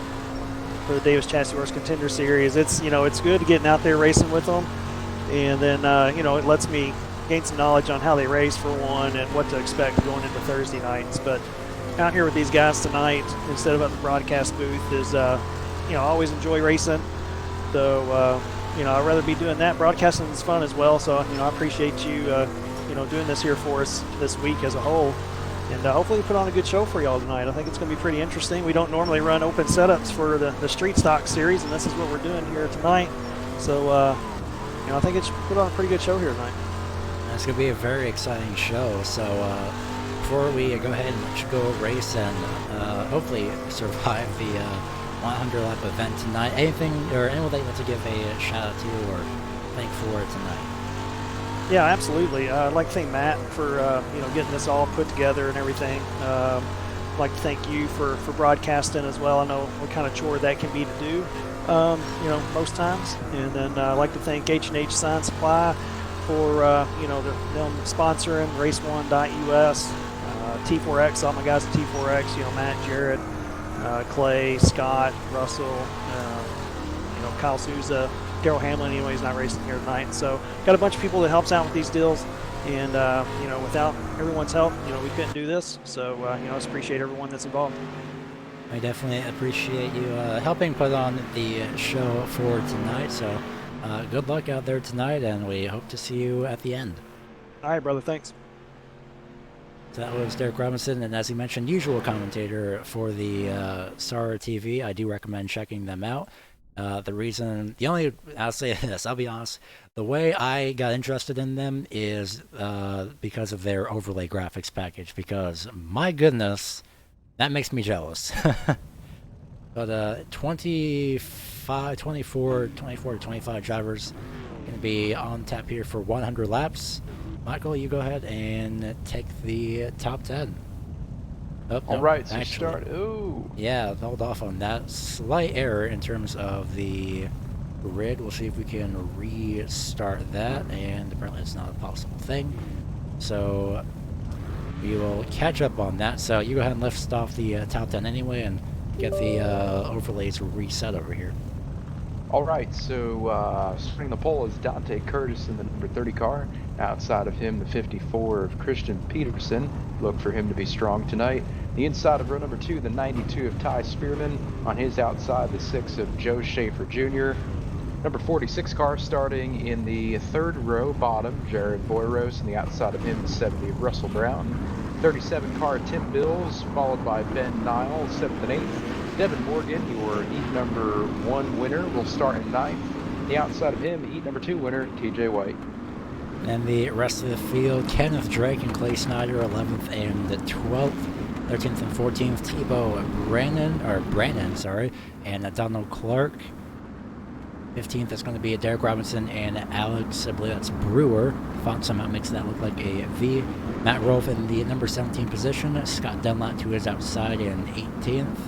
for the Davis Chassis Works Contender Series, it's it's good getting out there racing with them, and then it lets me gain some knowledge on how they race for one and what to expect going into Thursday nights. But out here with these guys tonight, instead of at the broadcast booth, is I always enjoy racing. So I'd rather be doing that. Broadcasting is fun as well. So I appreciate you doing this here for us this week as a whole, and hopefully put on a good show for y'all tonight. I think it's going to be pretty interesting. We don't normally run open setups for the Street Stock Series, and this is what we're doing here tonight. So I think it's put on a pretty good show here tonight. It's going to be a very exciting show, so before we go ahead and let you go race and hopefully survive the 100-lap event tonight, anything or anyone that you want to give a shout out to or thank for tonight? Yeah, absolutely. I'd like to thank Matt for getting this all put together and everything. I'd like to thank you for broadcasting as well. I know what kind of chore that can be to do, most times. And then I'd like to thank H&H Sign Supply for them sponsoring Race1.us, T4X, all my guys at T4X, Matt, Jared, Clay, Scott, Russell, Kyle Souza, Daryl Hamlin, anyway, he's not racing here tonight. So got a bunch of people that helps out with these deals. And, you know, without everyone's help, you know, we couldn't do this. So, you know, I just appreciate everyone that's involved. I definitely appreciate you helping put on the show for tonight. So good luck out there tonight, and we hope to see you at the end. All right, brother. Thanks. So that was Derek Robinson, and as he mentioned, usual commentator for the SARA TV. I do recommend checking them out. I'll say this, I'll be honest, the way I got interested in them is because of their overlay graphics package, because my goodness, that makes me jealous. But 24 to 25 drivers going to be on tap here for 100 laps. Michael, you go ahead and take the top 10. Oh, All no, right, so actually, start. Ooh. yeah, hold off on that. Slight error in terms of the grid. We'll see if we can restart that, and apparently it's not a possible thing. So we will catch up on that. So you go ahead and lift off the top 10 anyway, and get the overlays reset over here. All right, so starting the pole is Dante Curtis in the number 30 car. Outside of him, the 54 of Christian Peterson. Look for him to be strong tonight. The inside of row number 2, the 92 of Ty Spearman. On his outside, the 6 of Joe Schaefer Jr. Number 46 car starting in the 3rd row bottom, Jared Boyros. And the outside of him, the 70 of Russell Brown. 37 car, Tim Bills, followed by Ben Niles, 7th and 8th. Devin Morgan, your heat number 1 winner, will start in 9th. The outside of him, heat number 2 winner, TJ White. And the rest of the field, Kenneth Drake and Clay Snyder, 11th and 12th. 13th and 14th, Tebow Brannon, and Donald Clark. 15th is going to be Derek Robinson and Alex, I believe that's Brewer. Font somehow makes that look like a V. Matt Rolfe in the number 17 position. Scott Dunlap to his outside in 18th.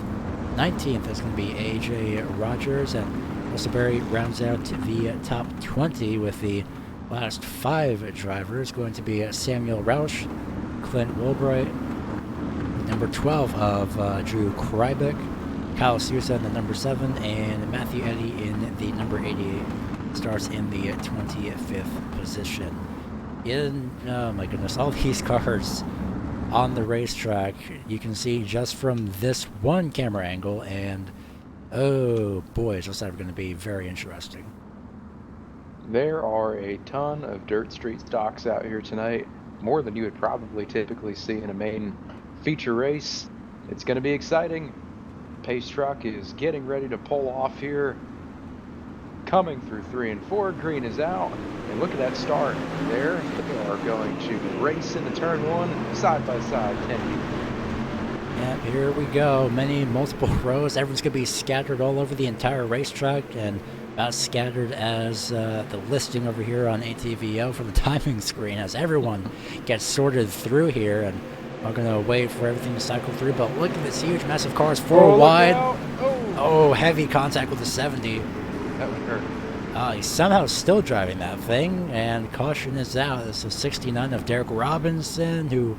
19th is going to be AJ Rogers, and Russell Berry rounds out the top 20 with the last 5 drivers going to be Samuel Roush, Clint Wilbright, number 12 of Drew Krybeck, Kyle Sousa in the number 7, and Matthew Eddy in the number 88 starts in the 25th position. Oh my goodness, all these cars on the racetrack, you can see just from this one camera angle, and oh boy, is this ever going to be very interesting. There are a ton of dirt street stocks out here tonight, more than you would probably typically see in a main feature race. It's going to be exciting. Pace truck is getting ready to pull off here. Coming through 3 and 4, green is out, and look at that start there. They are going to race into turn 1, side by side, 10 deep. Yeah, here we go. Multiple rows. Everyone's going to be scattered all over the entire racetrack, and about scattered as the listing over here on ATVO for the timing screen, as everyone gets sorted through here, and we're going to wait for everything to cycle through. But look at this huge, massive cars, 4 wide. Oh, heavy contact with the 70. That would hurt. He's somehow still driving that thing, and caution is out. This is 69 of Derek Robinson, who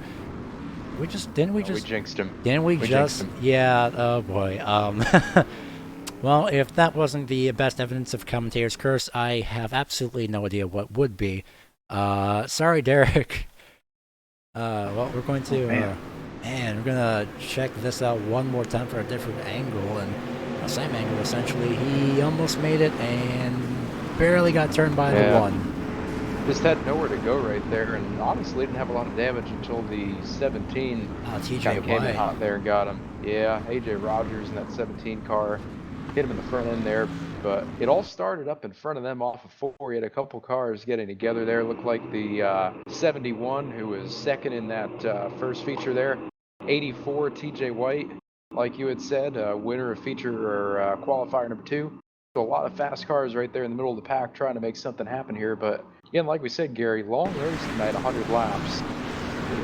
we jinxed him. Didn't we just? Yeah. Oh boy. Well, if that wasn't the best evidence of commentator's curse, I have absolutely no idea what would be. Sorry, Derek. Well, we're going to, we're gonna check this out one more time for a different angle, and the same angle essentially. He almost made it and barely got turned by the 1. Just had nowhere to go right there, and honestly didn't have a lot of damage until the 17 TJ came in White hot there and got him. Yeah, AJ Rogers in that 17 car hit him in the front end there, but it all started up in front of them off of 4. You had a couple cars getting together there. Looked like the 71, who was second in that first feature there. 84, TJ White, like you had said, winner of feature or qualifier number 2. So a lot of fast cars right there in the middle of the pack trying to make something happen here. But again, like we said, Gary, long race tonight, 100 laps.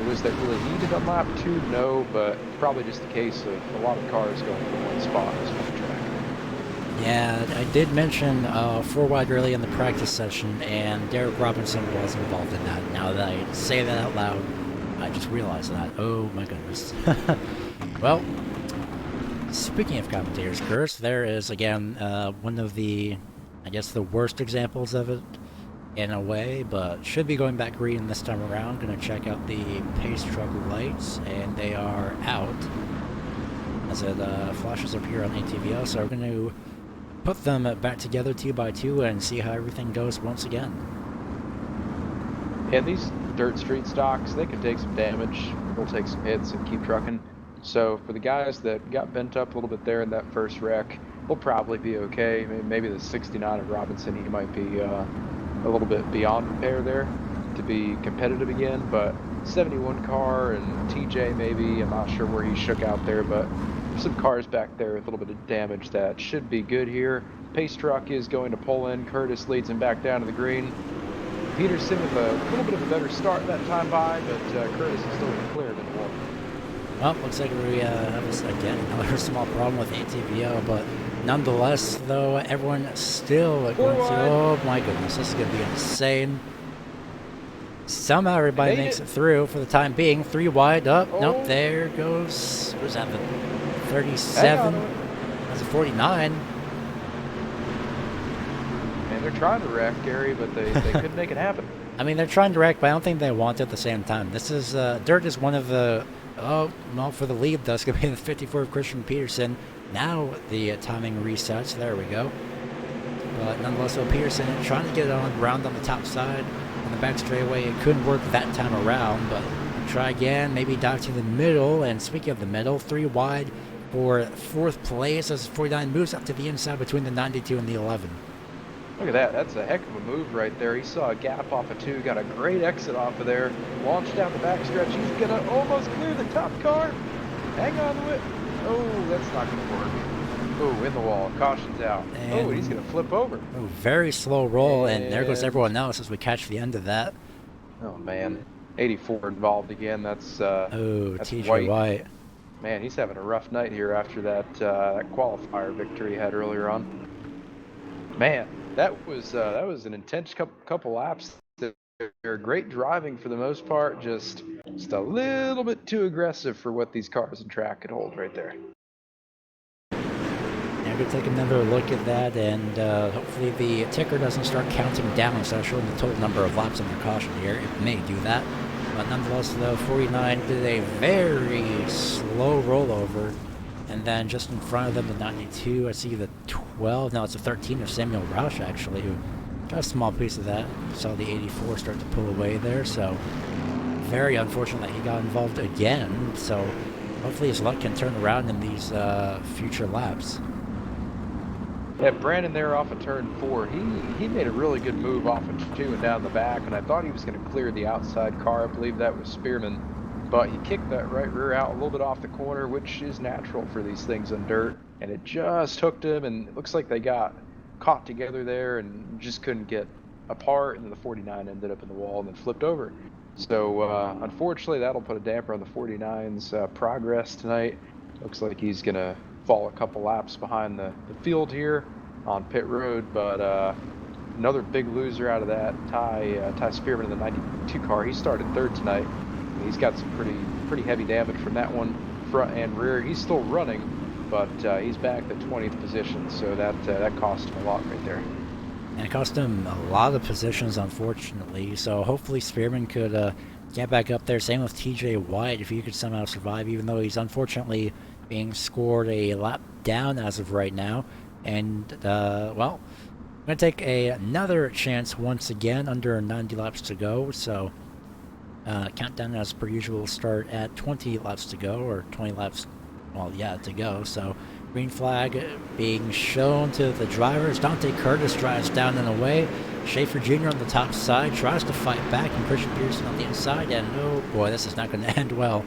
Was that really needed on lap 2? No, but probably just a case of a lot of cars going from one spot on this one track. Yeah, I did mention 4 wide early in the practice session, and Derek Robinson was involved in that. Now that I say that out loud, I just realized that. Oh my goodness. Well, speaking of commentator's curse, there is again one of the I guess, the worst examples of it in a way, but should be going back green this time around. Gonna check out the pace truck lights, and they are out as it flashes up here on ATVO. So we're going to put them back together 2 by 2 and see how everything goes once again. And these dirt street stocks, they can take some damage. They'll take some hits and keep trucking. So for the guys that got bent up a little bit there in that first wreck, they'll probably be okay. Maybe the 69 of Robinson, he might be a little bit beyond repair there to be competitive again. But 71 car and TJ maybe, I'm not sure where he shook out there, but there's some cars back there with a little bit of damage that should be good here. Pace truck is going to pull in. Curtis leads him back down to the green. Peterson with a little bit of a better start that time by, but Curtis is still clear in the wall. Well, looks like we have, again, another small problem with ATVO, but nonetheless, though, everyone still going to... Oh, my goodness, this is going to be insane. Somehow everybody makes it through for the time being. 3 wide up. Oh. Nope, there goes... What was that, the 37? That's a 49. They're trying to wreck, Gary, but they couldn't make it happen. I mean, they're trying to wreck, but I don't think they want it at the same time. This is, dirt is one of the, oh, well, for the lead, that's going to be the 54 of Christian Peterson. Now the timing resets. There we go. But nonetheless, so Peterson trying to get it on round on the top side on the back straightaway. It couldn't work that time around, but try again, maybe dive to the middle. And speaking of the middle, 3 wide for 4th place as 49 moves up to the inside between the 92 and the 11. Look at that. That's a heck of a move right there. He saw a gap off of 2, got a great exit off of there, launched down the backstretch. He's going to almost clear the top car. Hang on to it. Oh, that's not going to work. Oh, in the wall. Caution's out. And he's going to flip over. Oh, very slow roll, and there goes everyone else as we catch the end of that. Oh, man. 84 involved again. That's that's TJ White. Man, he's having a rough night here after that qualifier victory he had earlier on. Man. That was an intense couple laps. They're great driving for the most part, just a little bit too aggressive for what these cars and track could hold right there. Yeah, we're going to take another look at that, and hopefully the ticker doesn't start counting down, start showing the total number of laps under caution here. It may do that, but nonetheless, the 49 did a very slow rollover. And then just in front of them, the 92, I see the 12. No, it's a 13 of Samuel Roush, actually, who got a small piece of that. Saw the 84 start to pull away there, so very unfortunate that he got involved again. So hopefully his luck can turn around in these future laps. Yeah, Brandon there off of turn 4, he made a really good move off of 2 and down the back, and I thought he was going to clear the outside car. I believe that was Spearman. But he kicked that right rear out a little bit off the corner, which is natural for these things on dirt. And it just hooked him, and it looks like they got caught together there and just couldn't get apart. And then the 49 ended up in the wall and then flipped over. So unfortunately, that'll put a damper on the 49's progress tonight. Looks like he's going to fall a couple laps behind the field here on pit road. But another big loser out of that, Ty Spearman in the 92 car. He started 3rd tonight. He's got some pretty heavy damage from that one, front and rear. He's still running, but he's back at 20th position, so that cost him a lot right there. And it cost him a lot of positions, unfortunately. So hopefully Spearman could get back up there. Same with TJ White, if he could somehow survive, even though he's unfortunately being scored a lap down as of right now. And well, I'm gonna take another chance once again. Under 90 laps to go, so. Countdown as per usual start at 20 laps to go, or 20 laps, well, yeah, to go. So green flag being shown to the drivers. Dante Curtis drives down and away. Schaefer Jr. on the top side tries to fight back, and Christian Peterson on the inside, and oh boy, this is not going to end well.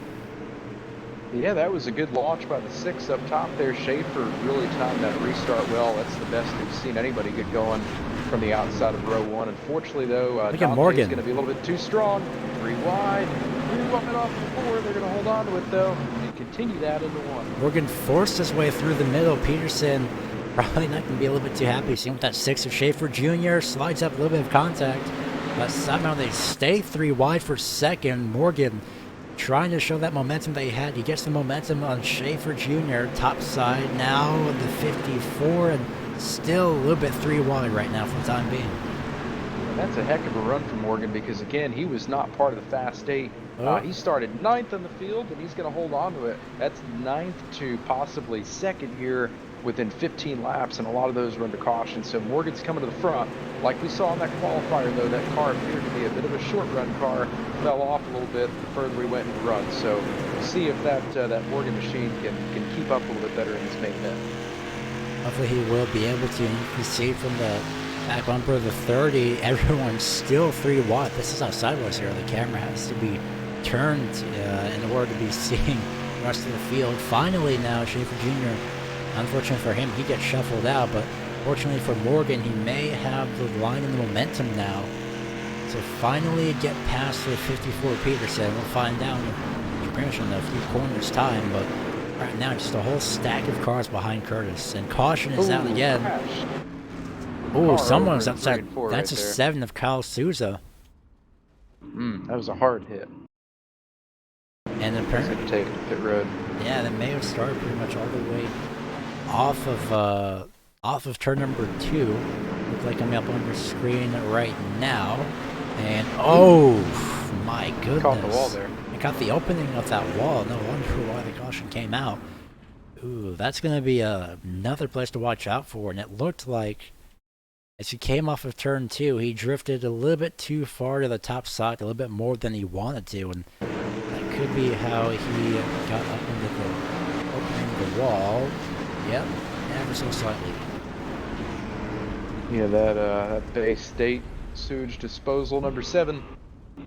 Yeah, that was a good launch by the 6 up top there. Schaefer really timed that restart well. That's the best we've seen anybody get going from the outside of row 1. Unfortunately, though, Dante's going to be a little bit too strong. 3 wide, 3 wide off the 4. They're going to hold on to it, though, and continue that into 1. Morgan forced his way through the middle. Peterson probably not going to be a little bit too happy. Seeing with that 6 of Schaefer Jr. slides up a little bit of contact, but somehow they stay 3 wide for 2nd. Morgan trying to show that momentum that he had. He gets the momentum on Schaefer Jr. top side now, the 54, and still a little bit 3 wide right now for the time being. And that's a heck of a run for Morgan because, again, he was not part of the Fast 8. Oh. He started 9th on the field, and he's going to hold on to it. That's 9th to possibly 2nd here within 15 laps, and a lot of those run to caution. So Morgan's coming to the front. Like we saw on that qualifier, though, that car appeared to be a bit of a short-run car. Fell off a little bit the further we went in the run. So we'll see if that Morgan machine can keep up a little bit better in this main event. Hopefully he will be able to. And you can see from the back bumper of the 30, everyone's still 3 wide. This is how sideways here. The camera has to be turned in order to be seeing the rest of the field. Finally now, Schaefer Jr., unfortunately for him, he gets shuffled out, but fortunately for Morgan, he may have the line and the momentum now to finally get past the 54 Peterson. We'll find out pretty much in a few corners time, but right now just a whole stack of cars behind Curtis, and caution is out again. Oh, someone's outside. That's a 7 of Kyle Souza. That was a hard hit. And apparently going to take it to pit road. Yeah, they may have started pretty much all the way off of turn number 2. Looks like I'm up on your screen right now. And oh my goodness. Caught the wall there. It caught the opening of that wall. No wonder why the caution came out. Ooh, that's going to be another place to watch out for. And it looked like as he came off of turn 2, he drifted a little bit too far to the top side, a little bit more than he wanted to. And that could be how he got up into the opening of the wall. Yep, ever so slightly. Yeah, that Bay State sewage disposal number 7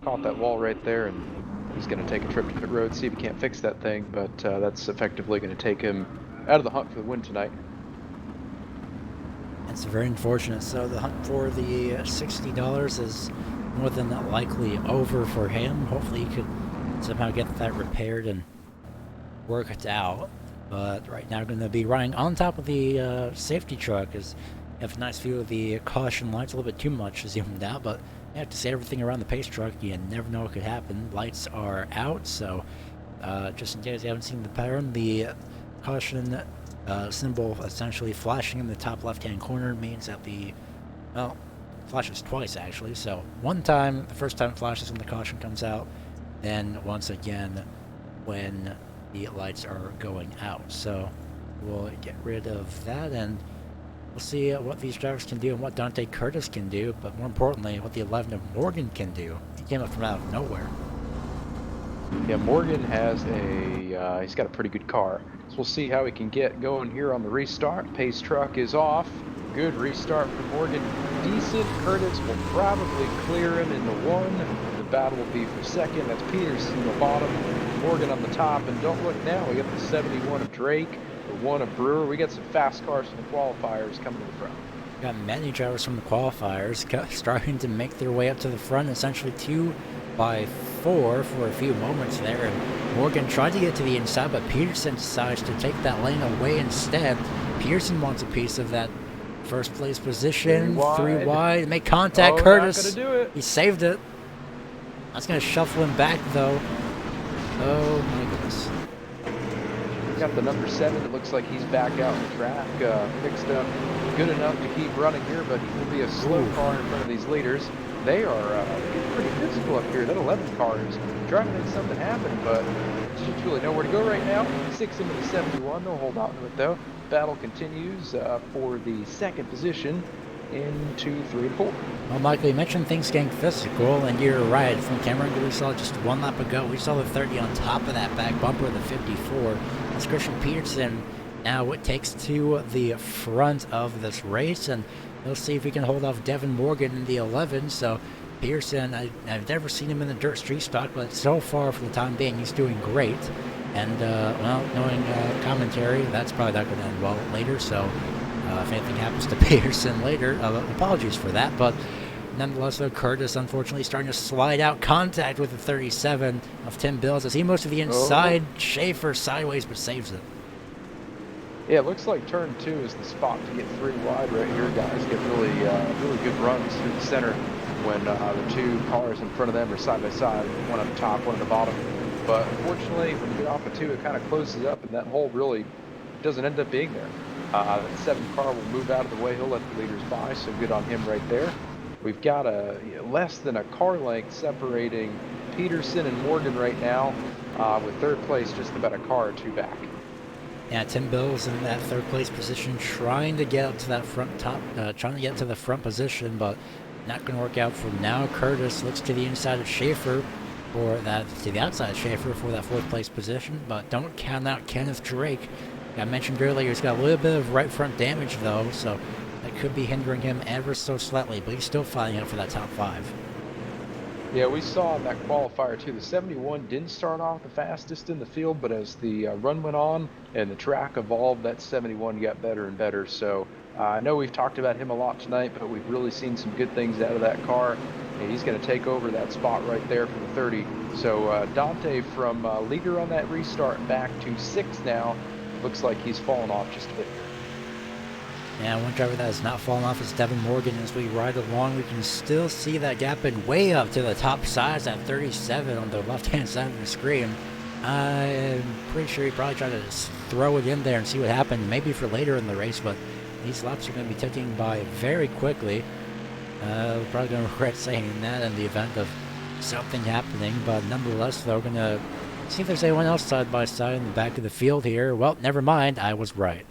caught that wall right there, and he's going to take a trip to pit road, see if he can't fix that thing, but that's effectively going to take him out of the hunt for the win tonight. That's very unfortunate. So the hunt for the $60 is more than likely over for him. Hopefully he could somehow get that repaired and worked out. But right now we're going to be running on top of the safety truck, as you have a nice view of the caution lights, a little bit too much zoomed out, but you have to see everything around the pace truck. You never know what could happen. Lights are out, so just in case you haven't seen the pattern, the caution symbol essentially flashing in the top left-hand corner means that well, flashes twice actually. So one time, the first time it flashes when the caution comes out, then once again when the lights are going out. So we'll get rid of that, and we'll see what these drivers can do and what Dante Curtis can do, but more importantly, what the 11 of Morgan can do. He came up from out of nowhere. Yeah, Morgan has he's got a pretty good car. So we'll see how he can get going here on the restart. Pace truck is off. Good restart for Morgan. Decent. Curtis will probably clear him in the 1. The battle will be for 2nd. That's Peterson in the bottom. Morgan on the top. And don't look now, we got the 71 of Drake, the 1 of Brewer. We got some fast cars from the qualifiers coming to the front. Got many drivers from the qualifiers starting to make their way up to the front, essentially 2 by 4 for a few moments there. And Morgan tried to get to the inside, but Peterson decides to take that lane away instead. Peterson wants a piece of that first place position. 3 wide. Make contact, Curtis. Not gonna do it. He saved it. That's going to shuffle him back, though. Oh, my goodness. We got the number 7. It looks like he's back out on the track. Fixed up good enough to keep running here, but he will be a slow car in front of these leaders. They are getting pretty physical up here. That 11 car is trying to make something happen, but just really nowhere to go right now. 6 into the 71. They'll hold on to it, though. Battle continues for the 2nd position in 2, 3, and 4. Well, Michael, you mentioned things getting physical, and you're right. From camera angle, we saw just 1 lap ago. We saw the 30 on top of that back bumper of the 54. That's Christian Peterson. Now it takes to the front of this race, and we'll see if he can hold off Devin Morgan in the 11. So Pearson, I've never seen him in the dirt street stock, but so far for the time being, he's doing great. And, well, knowing commentary, that's probably not going to end well later. So if anything happens to Pearson later, apologies for that. But nonetheless, though, Curtis, unfortunately, starting to slide out. Contact with the 37 of Tim Bills as he moves to the inside. Schaefer sideways, but saves it. Yeah, it looks like turn 2 is the spot to get 3 wide right here. Guys get really good runs through the center when the 2 cars in front of them are side by side, 1 on the top, 1 on the bottom. But unfortunately, when you get off of 2, it kind of closes up, and that hole really doesn't end up being there. That 7 car will move out of the way. He'll let the leaders by, so good on him right there. We've got less than a car length separating Peterson and Morgan right now, with 3rd place just about a car or 2 back. Yeah, Tim Bill's in that 3rd place position, trying to get up to that trying to get to the front position, but not going to work out for now. Curtis looks to the inside of Schaefer, or to the outside of Schaefer for that 4th place position, but don't count out Kenneth Drake. I mentioned earlier he's got a little bit of right front damage though, so that could be hindering him ever so slightly, but he's still fighting out for that top 5. Yeah, we saw in that qualifier too, the 71 didn't start off the fastest in the field, but as the run went on and the track evolved, that 71 got better and better. So I know we've talked about him a lot tonight, but we've really seen some good things out of that car. And he's going to take over that spot right there for the 30. So Dante from leader on that restart back to 6th now. Looks like he's fallen off just a bit. Yeah, one driver that has not fallen off is Devin Morgan. As we ride along, we can still see that gap in way up to the top sides at 37 on the left-hand side of the screen. I'm pretty sure he probably tried to just throw it in there and see what happened, maybe for later in the race, but these laps are going to be ticking by very quickly. We're probably going to regret saying that in the event of something happening, but nonetheless, though, we're going to see if there's anyone else side by side in the back of the field here. Well, never mind, I was right.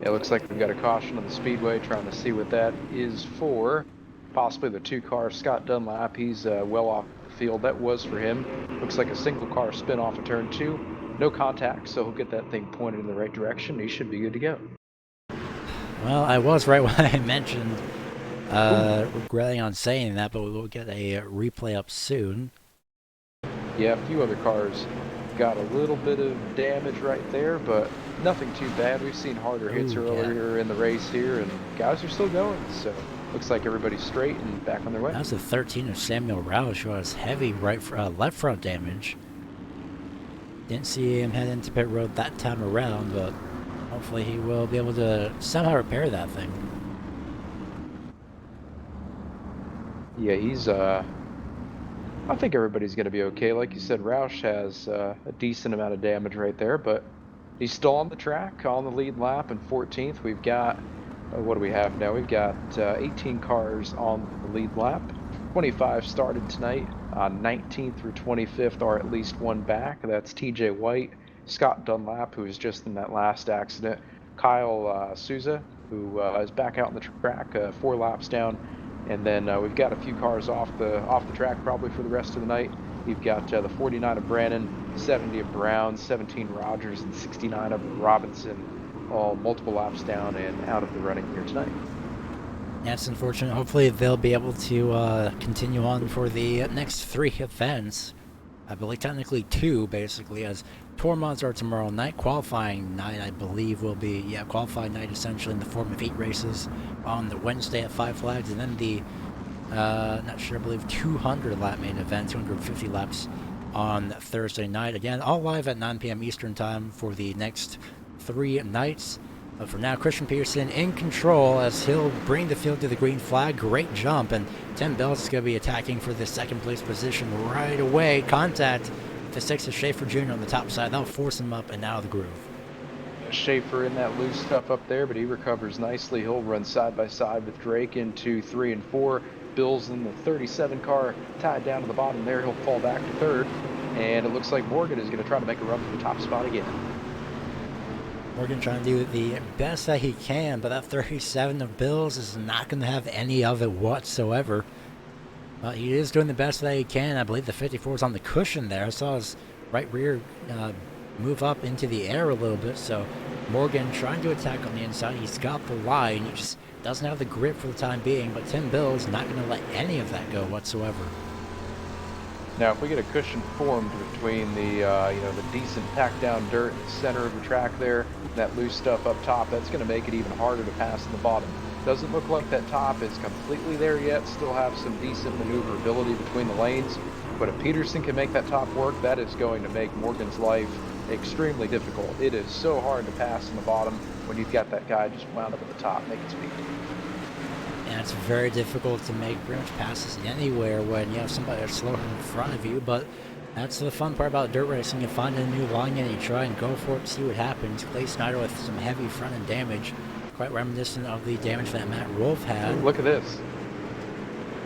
Yeah, it looks like we've got a caution on the Speedway, trying to see what that is for. Possibly the 2 cars. Scott Dunlap, he's well off the field. That was for him. Looks like a single car spin off of turn 2. No contact, so he'll get that thing pointed in the right direction. He should be good to go. Well, I was right when I mentioned regretting on saying that, but we will get a replay up soon. Yeah, a few other cars got a little bit of damage right there, but nothing too bad. We've seen harder hits earlier in the race here, and guys are still going, so looks like everybody's straight and back on their way. That was the 13 of Samuel Roush, who has heavy left front damage. Didn't see him head into pit road that time around, but hopefully he will be able to somehow repair that thing. Yeah, he's I think everybody's going to be okay. Like you said, Roush has a decent amount of damage right there, but he's still on the track, on the lead lap in 14th. We've got, what do we have now? We've got 18 cars on the lead lap. 25 started tonight. 19th through 25th are at least 1 back. That's TJ White, Scott Dunlap, who was just in that last accident, Kyle Souza, who is back out on the track, 4 laps down. And then we've got a few cars off the track probably for the rest of the night. You've got the 49 of Brannon, 70 of Brown, 17 Rogers, and 69 of Robinson, all multiple laps down and out of the running here tonight. That's unfortunate. Hopefully they'll be able to continue on for the next 3 events. I believe technically 2, basically, as tour mods are tomorrow night. Qualifying night, I believe, will be, qualifying night essentially in the form of heat races on the Wednesday at 5 Flags, and then the, not sure, I believe 200 lap main event, 250 laps on Thursday night. Again, all live at 9 p.m. Eastern time for the next 3 nights. But for now, Christian Peterson in control as he'll bring the field to the green flag. Great jump, and Tim Bells is going to be attacking for the 2nd place position right away. Contact the 6th of Schaefer Jr. on the top side. That'll force him up and out of the groove. Schaefer in that loose stuff up there, but he recovers nicely. He'll run side by side with Drake into 3 and 4. Bill's in the 37 car tied down to the bottom there. He'll fall back to 3rd, and it looks like Morgan is going to try to make a run for the top spot again. Morgan trying to do the best that he can, but that 37 of Bills is not going to have any of it whatsoever. But he is doing the best that he can. I believe the 54 is on the cushion there. I saw his right rear move up into the air a little bit, so Morgan trying to attack on the inside. He's got the line. He just doesn't have the grip for the time being, but Tim Bill is not going to let any of that go whatsoever. Now, if we get a cushion formed between the, the decent packed down dirt in the center of the track there, that loose stuff up top, that's going to make it even harder to pass in the bottom. Doesn't look like that top is completely there yet. Still have some decent maneuverability between the lanes. But if Peterson can make that top work, that is going to make Morgan's life extremely difficult. It is so hard to pass in the bottom when you've got that guy just wound up at the top making speed. And it's very difficult to make pretty much passes anywhere when you have somebody that's slower in front of you, but That's the fun part about dirt racing. You find a new line and you try and go for it, see what happens. Clay Snyder with some heavy front end damage, quite reminiscent of the damage that Matt Wolf had. Look at this.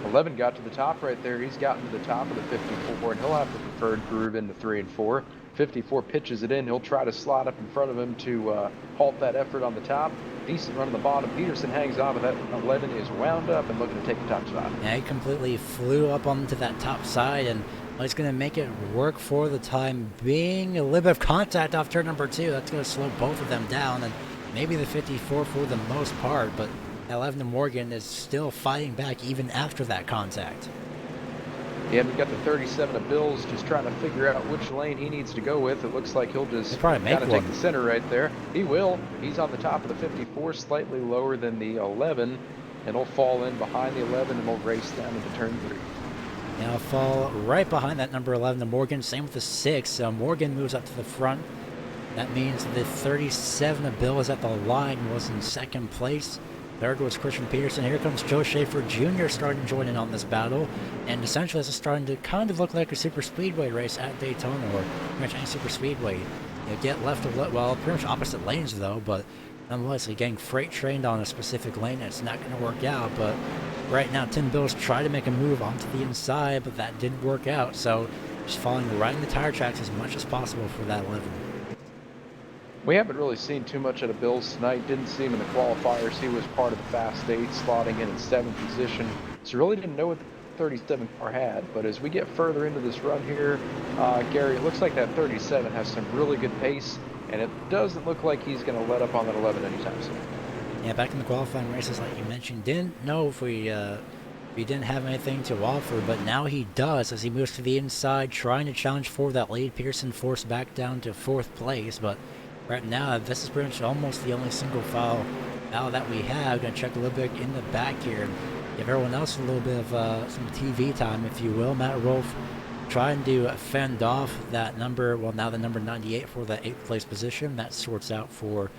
11 got to the top right there. He's gotten to the top of the 54, and he'll have the preferred groove into 3 and 4. 54 pitches it in. He'll try to slide up in front of him to halt that effort on the top. Decent run on the bottom. Peterson hangs on, but that 11 is wound up and looking to take the top spot. Yeah, he completely flew up onto that top side, and he's going to make it work for the time being. A little bit of contact off turn number 2. That's going to slow both of them down, and maybe the 54 for the most part, but 11 to Morgan is still fighting back even after that contact. Yeah, we've got the 37 of Bills just trying to figure out which lane he needs to go with. It looks like he'll just kind of take the center right there. He will. He's on the top of the 54, slightly lower than the 11, and he'll fall in behind the 11 and we'll race down into turn 3. Yeah, I'll fall right behind that number 11 to Morgan. Same with the 6. Morgan moves up to the front. That means the 37 of Bill is at the line, was in second place. Third was Christian Peterson. Here comes Joe Schaefer Jr. starting to join in on this battle. And essentially this is starting to kind of look like a super speedway race at Daytona, or pretty much any super speedway. You get left of, well, pretty much opposite lanes though, but nonetheless, you're getting freight trained on a specific lane. It's not going to work out, but right now Tim Bills tried to make a move onto the inside, but that didn't work out. So just falling right in the tire tracks as much as possible for that 11. We haven't really seen too much out of Bills tonight. Didn't see him in the qualifiers. He was part of the Fast 8, slotting in 7th position. So really didn't know what the 37 car had. But as we get further into this run here, Gary, it looks like that 37 has some really good pace, and it doesn't look like he's going to let up on that 11 anytime soon. Yeah, back in the qualifying races, like you mentioned, didn't know if we didn't have anything to offer, but now he does as he moves to the inside, trying to challenge for that lead. Pearson forced back down to 4th place, but right now, this is pretty much almost the only single foul that we have. Gonna check a little bit in the back here and give everyone else a little bit of some TV time, if you will. Matt Rolfe trying to fend off that number, well, now the number 98 for the 8th place position. That sorts out for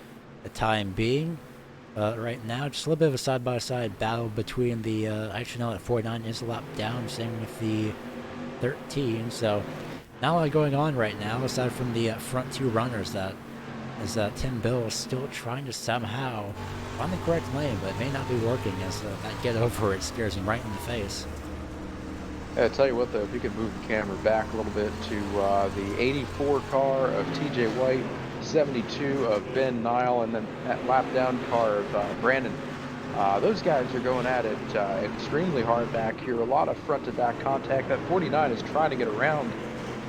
the time being. Right now, just a little bit of a side-by-side battle between the, actually no, that 49 is a lap down, same with the 13. So, not a lot going on right now, aside from the front 2 runners that is Tim Bill still trying to somehow find the correct lane, but it may not be working as that get over it scares him right in the face. Yeah, I'll tell you what though, if you could move the camera back a little bit to the 84 car of TJ White, 72 of Ben Nile, and then that lap down car of Brandon. Those guys are going at it extremely hard back here. A lot of front to back contact. That 49 is trying to get around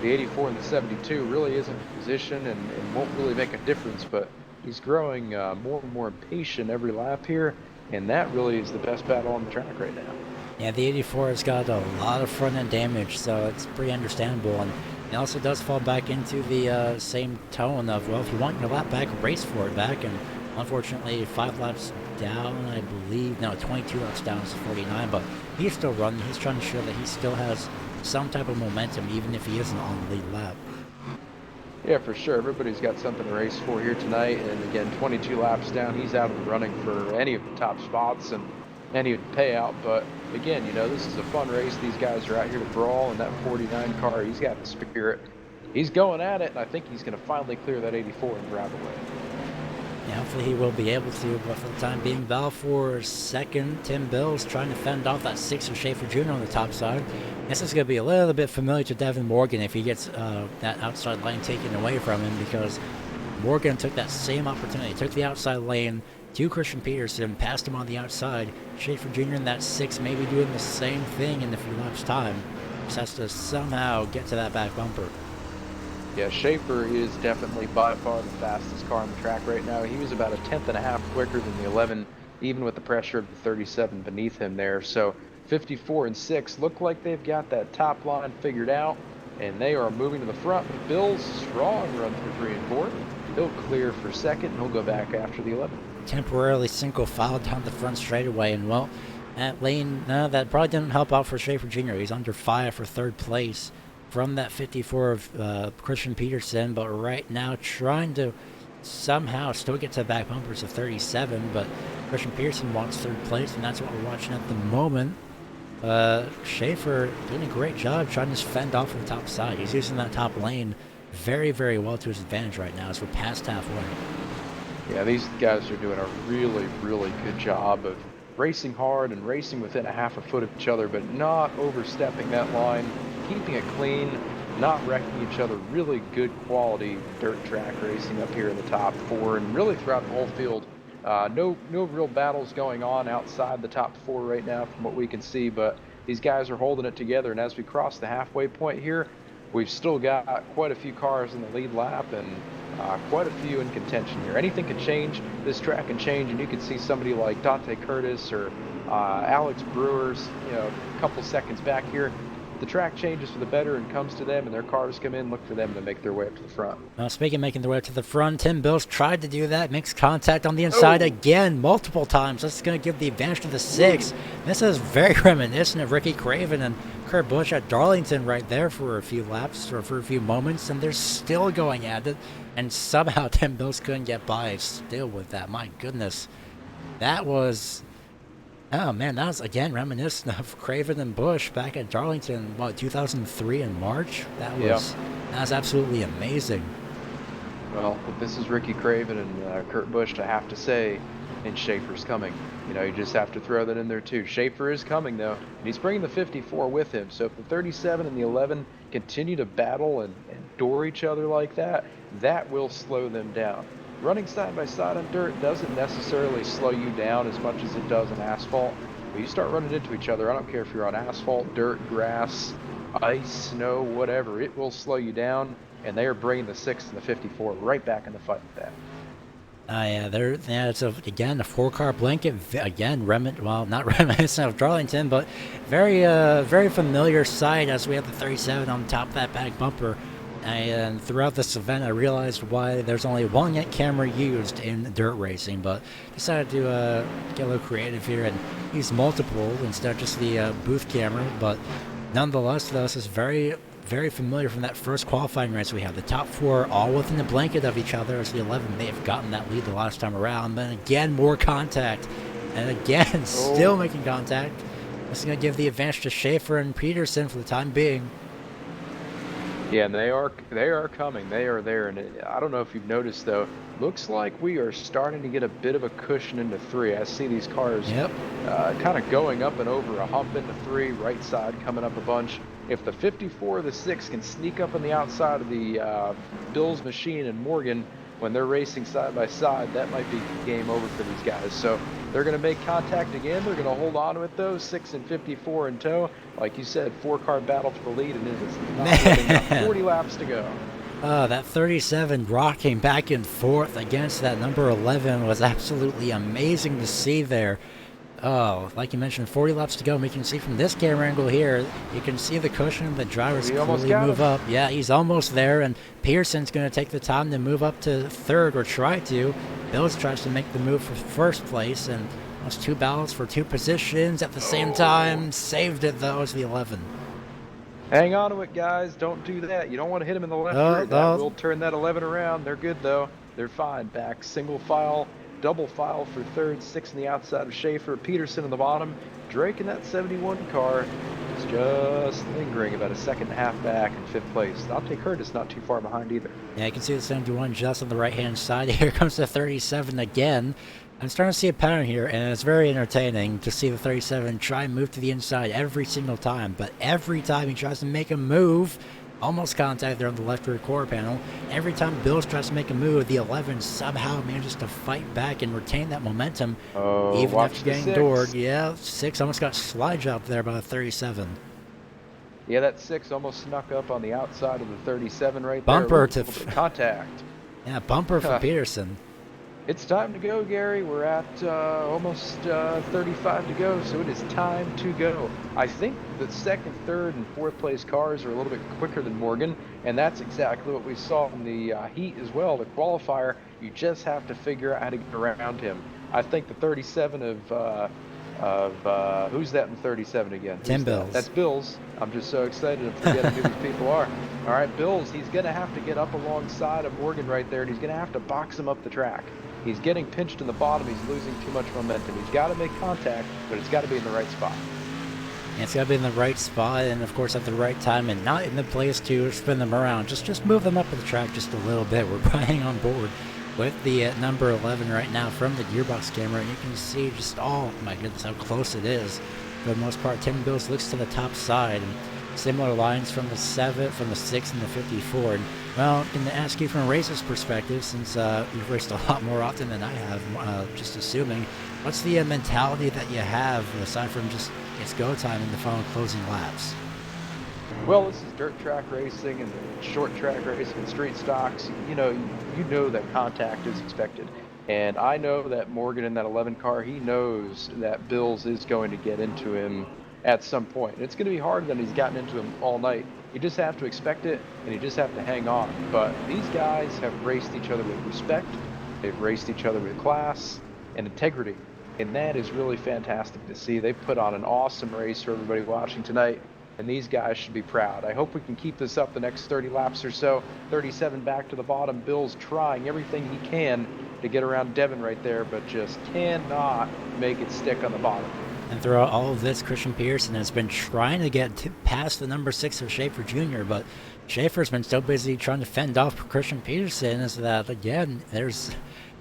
the 84 and the 72, really isn't in position and won't really make a difference, but he's growing more and more impatient every lap here, and that really is the best battle on the track right now. Yeah, the 84 has got a lot of front end damage, so it's pretty understandable, and it also does fall back into the same tone of, well, if you want your lap back, race for it back, and unfortunately 5 laps down, I believe, no, 22 laps down is 49, but he's still running. He's trying to show that he still has some type of momentum, even if he isn't on the lead lap. Yeah, for sure. Everybody's got something to race for here tonight, and again, 22 laps down, he's out of the running for any of the top spots and any of the payout. But again, you know, this is a fun race. These guys are out here to brawl, and that 49 car, he's got the spirit. He's going at it, and I think he's going to finally clear that 84 and drive away. Yeah, hopefully he will be able to, but for the time being, Val for second. Tim Bills trying to fend off that 6 of Schaefer Jr. on the top side. This is going to be a little bit familiar to Devin Morgan if he gets that outside lane taken away from him, because Morgan took that same opportunity, took the outside lane to Christian Peterson, passed him on the outside. Schaefer Jr. in that 6 may be doing the same thing in a few laps' time. Just has to somehow get to that back bumper. Yeah, Schaefer is definitely by far the fastest car on the track right now. He was about a 1/10.5 quicker than the 11, even with the pressure of the 37 beneath him there. So 54 and 6 look like they've got that top line figured out, and they are moving to the front. But Bill's strong run through 3 and 4. He'll clear for second, and he'll go back after the 11. Temporarily single file down the front straightaway, and well, that lane, that probably didn't help out for Schaefer Jr. He's under fire for 3rd place from that 54 of Christian Peterson, but right now trying to somehow still get to the back bumpers of 37, but Christian Peterson wants 3rd place, and that's what we're watching at the moment. Schaefer doing a great job trying to fend off of the top side. He's using that top lane very, very well to his advantage right now as we're past halfway. Yeah, these guys are doing a really, really good job of racing hard and racing within a half a foot of each other, but not overstepping that line, keeping it clean, not wrecking each other. Really good quality dirt track racing up here in the top four and really throughout the whole field. No real battles going on outside the top four right now from what we can see, but these guys are holding it together. And as we cross the halfway point here, we've still got quite a few cars in the lead lap and quite a few in contention here. Anything can change. This track can change, and you can see somebody like Dante Curtis or Alex Brewer's, a couple seconds back here. The track changes for the better and comes to them, and their cars come in, look for them to make their way up to the front. Speaking of making their way up to the front, Tim Bills tried to do that, makes contact on the inside again multiple times. This is going to give the advantage to the 6. This is very reminiscent of Ricky Craven and Kurt Busch at Darlington right there for a few laps or for a few moments, and they're still going at it, and somehow Tim Bills couldn't get by still with that. My goodness. That was... Oh man, that was again reminiscent of Craven and Bush back at Darlington, 2003 in March? That was absolutely amazing. Well, if this is Ricky Craven and Kurt Busch, I have to say, and Schaefer's coming. You just have to throw that in there too. Schaefer is coming though, and he's bringing the 54 with him. So if the 37 and the 11 continue to battle and door each other like that, that will slow them down. Running side by side on dirt doesn't necessarily slow you down as much as it does on asphalt. But you start running into each other, I don't care if you're on asphalt, dirt, grass, ice, snow, whatever, it will slow you down, and they are bringing the 6 and the 54 right back in the fight with that. It's again a 4-car blanket. Again, not reminiscent of Darlington, but very familiar sight as we have the 37 on top of that back bumper. And throughout this event, I realized why there's only one camera used in dirt racing, but decided to get a little creative here and use multiple instead of just the booth camera. But nonetheless, this is very, very familiar from that first qualifying race we had. The top 4 all within the blanket of each other, as the 11 may have gotten that lead the last time around. Then again, more contact, and again, still making contact. This is going to give the advantage to Schaefer and Peterson for the time being. Yeah, and they are coming. They are there, and I don't know if you've noticed though. Looks like we are starting to get a bit of a cushion into 3. I see these cars kind of going up and over a hump into 3. Right side coming up a bunch. If the 54 or the 6 can sneak up on the outside of the Bills machine and Morgan when they're racing side by side, that might be game over for these guys. So they're going to make contact again. They're going to hold on to it though. 6 and 54 in tow. Like you said, 4-car battle for the lead, and it is not letting up. 40 laps to go. That 37 rocking back and forth against that number 11 was absolutely amazing to see there. Oh, like you mentioned, 40 laps to go. And we can see from this camera angle here, you can see the cushion. The drivers clearly move up. Yeah, he's almost there, and Pearson's going to take the time to move up to 3rd, or try to. Bills tries to make the move for 1st place, and that's 2 battles for 2 positions at the same time. Saved it, though, as the 11. Hang on to it, guys. Don't do that. You don't want to hit him in the left rear. That will turn that 11 around. They're good, though. They're fine. Back single file, double file for 3rd, 6 on the outside of Schaefer, Peterson in the bottom. Drake in that 71 car is just lingering about a 2.5 back in 5th place. Dante Curtis not too far behind either. Yeah, you can see the 71 just on the right-hand side. Here comes the 37 again. I'm starting to see a pattern here, and it's very entertaining to see the 37 try and move to the inside every single time. But every time he tries to make a move, almost contact there on the left rear quarter panel. Every time Bills tries to make a move, the 11 somehow manages to fight back and retain that momentum, even after getting doored. Yeah, 6 almost got slide dropped there by the 37. Yeah, that 6 almost snuck up on the outside of the 37 right there. Bumper to contact. Yeah, bumper for Peterson. It's time to go, Gary. We're at almost 35 to go, so it is time to go. I think the 2nd, 3rd, and 4th place cars are a little bit quicker than Morgan, and that's exactly what we saw in the heat as well, the qualifier. You just have to figure out how to get around him. I think the 37 of who's that in 37 again? Tim Bills. That's Bills. I'm just so excited to forget who these people are. All right, Bills, he's going to have to get up alongside of Morgan right there, and he's going to have to box him up the track. He's getting pinched in the bottom. He's losing too much momentum. He's got to make contact, but it's got to be in the right spot. And it's got to be in the right spot and, of course, at the right time and not in the place to spin them around. Just move them up the track just a little bit. We're playing on board with the number 11 right now from the gearbox camera, and you can see just, oh my goodness, how close it is. For the most part, Tim Bills looks to the top side, and similar lines from the 7, from the 6, and the 54. And, well, I'm going to ask you from a racer's perspective, since you've raced a lot more often than I have, just assuming, what's the mentality that you have, aside from just it's go time in the final closing laps? Well, this is dirt track racing and short track racing and street stocks. You know that contact is expected. And I know that Morgan in that 11 car, he knows that Bills is going to get into him at some point. It's going to be harder than he's gotten into him all night. You just have to expect it, and you just have to hang on. But these guys have raced each other with respect. They've raced each other with class and integrity. And that is really fantastic to see. They put on an awesome race for everybody watching tonight. And these guys should be proud. I hope we can keep this up the next 30 laps or so. 37 back to the bottom. Bill's trying everything he can to get around Devin right there, but just cannot make it stick on the bottom. And throughout all of this, Christian Peterson has been trying to get past the number 6 of Schaefer Jr., but Schaefer's been so busy trying to fend off Christian Peterson is that, again, there's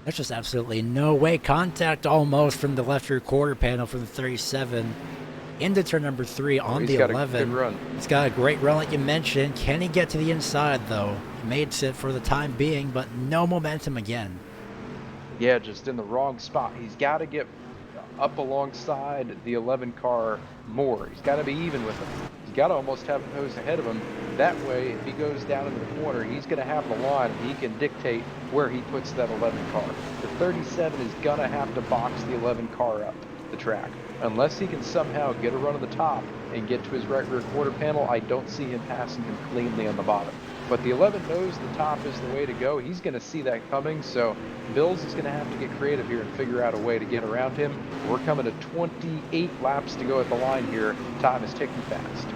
just absolutely no way. Contact almost from the left rear quarter panel for the 37. Into turn number 3 on the 11. Got a good run. He's got a great run, like you mentioned. Can he get to the inside, though? He made it for the time being, but no momentum again. Yeah, just in the wrong spot. He's got to get up alongside the 11 car more. He's got to be even with him. He's got to almost have those ahead of him. That way, if he goes down into the corner, he's going to have the line, and he can dictate where he puts that 11 car. The 37 is going to have to box the 11 car up the track. Unless he can somehow get a run at the top and get to his right rear quarter panel, I don't see him passing him cleanly on the bottom. But the 11 knows the top is the way to go. He's going to see that coming, so Bills is going to have to get creative here and figure out a way to get around him. We're coming to 28 laps to go at the line here. Time is ticking fast.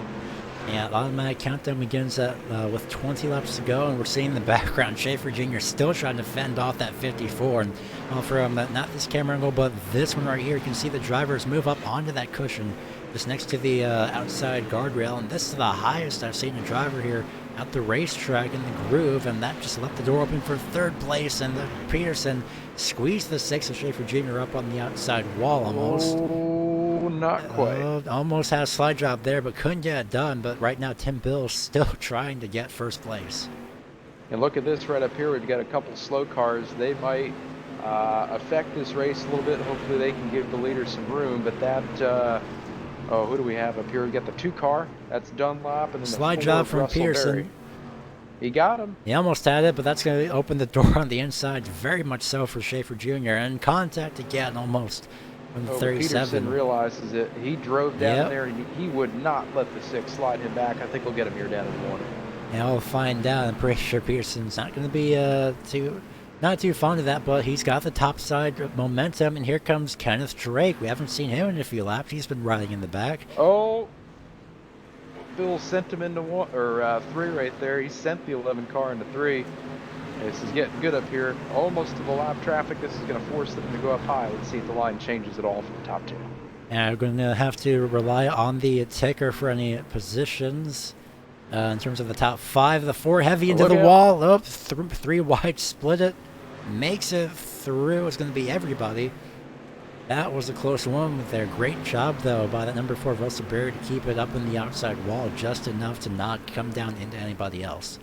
Yeah, automatic countdown begins with 20 laps to go, and we're seeing in the background Schaefer Jr. still trying to fend off that 54. And well, from not this camera angle, but this one right here, you can see the drivers move up onto that cushion just next to the outside guardrail. And this is the highest I've seen a driver here at the racetrack in the groove, and that just left the door open for third place. And Peterson squeezed the 6 of Schaefer Jr. up on the outside wall almost. Oh, not quite. Almost had a slide job there, but couldn't get it done. But right now, Tim Bill's still trying to get first place. And look at this right up here. We've got a couple slow cars. They might affect this race a little bit. Hopefully they can give the leader some room. But that, who do we have up here? We got the 2 car. That's Dunlop. And then slide the job from Russell Pearson. Berry. He got him. He almost had it, but that's going to open the door on the inside. Very much so for Schaefer Jr. And contact again almost. From the 37. Peterson realizes it. He drove down there, and he would not let the 6 slide him back. I think we'll get him here down in the morning. Yeah, I'll find out. I'm pretty sure Peterson's not going to be not too fond of that, but he's got the top side momentum, and here comes Kenneth Drake. We haven't seen him in a few laps. He's been riding in the back. Oh, Bill sent him into 3 right there. He sent the 11 car into 3. This is getting good up here, almost to the lap traffic. This is going to force them to go up high. Let's see if the line changes at all for the top 2. And we're going to have to rely on the ticker for any positions. In terms of the top 5, the 4 heavy into the wall. Oh, 3 wide, split it. Makes it through. It's going to be everybody. That was a close one there. Great job, though, by that number 4 Russell Berry to keep it up in the outside wall just enough to not come down into anybody else.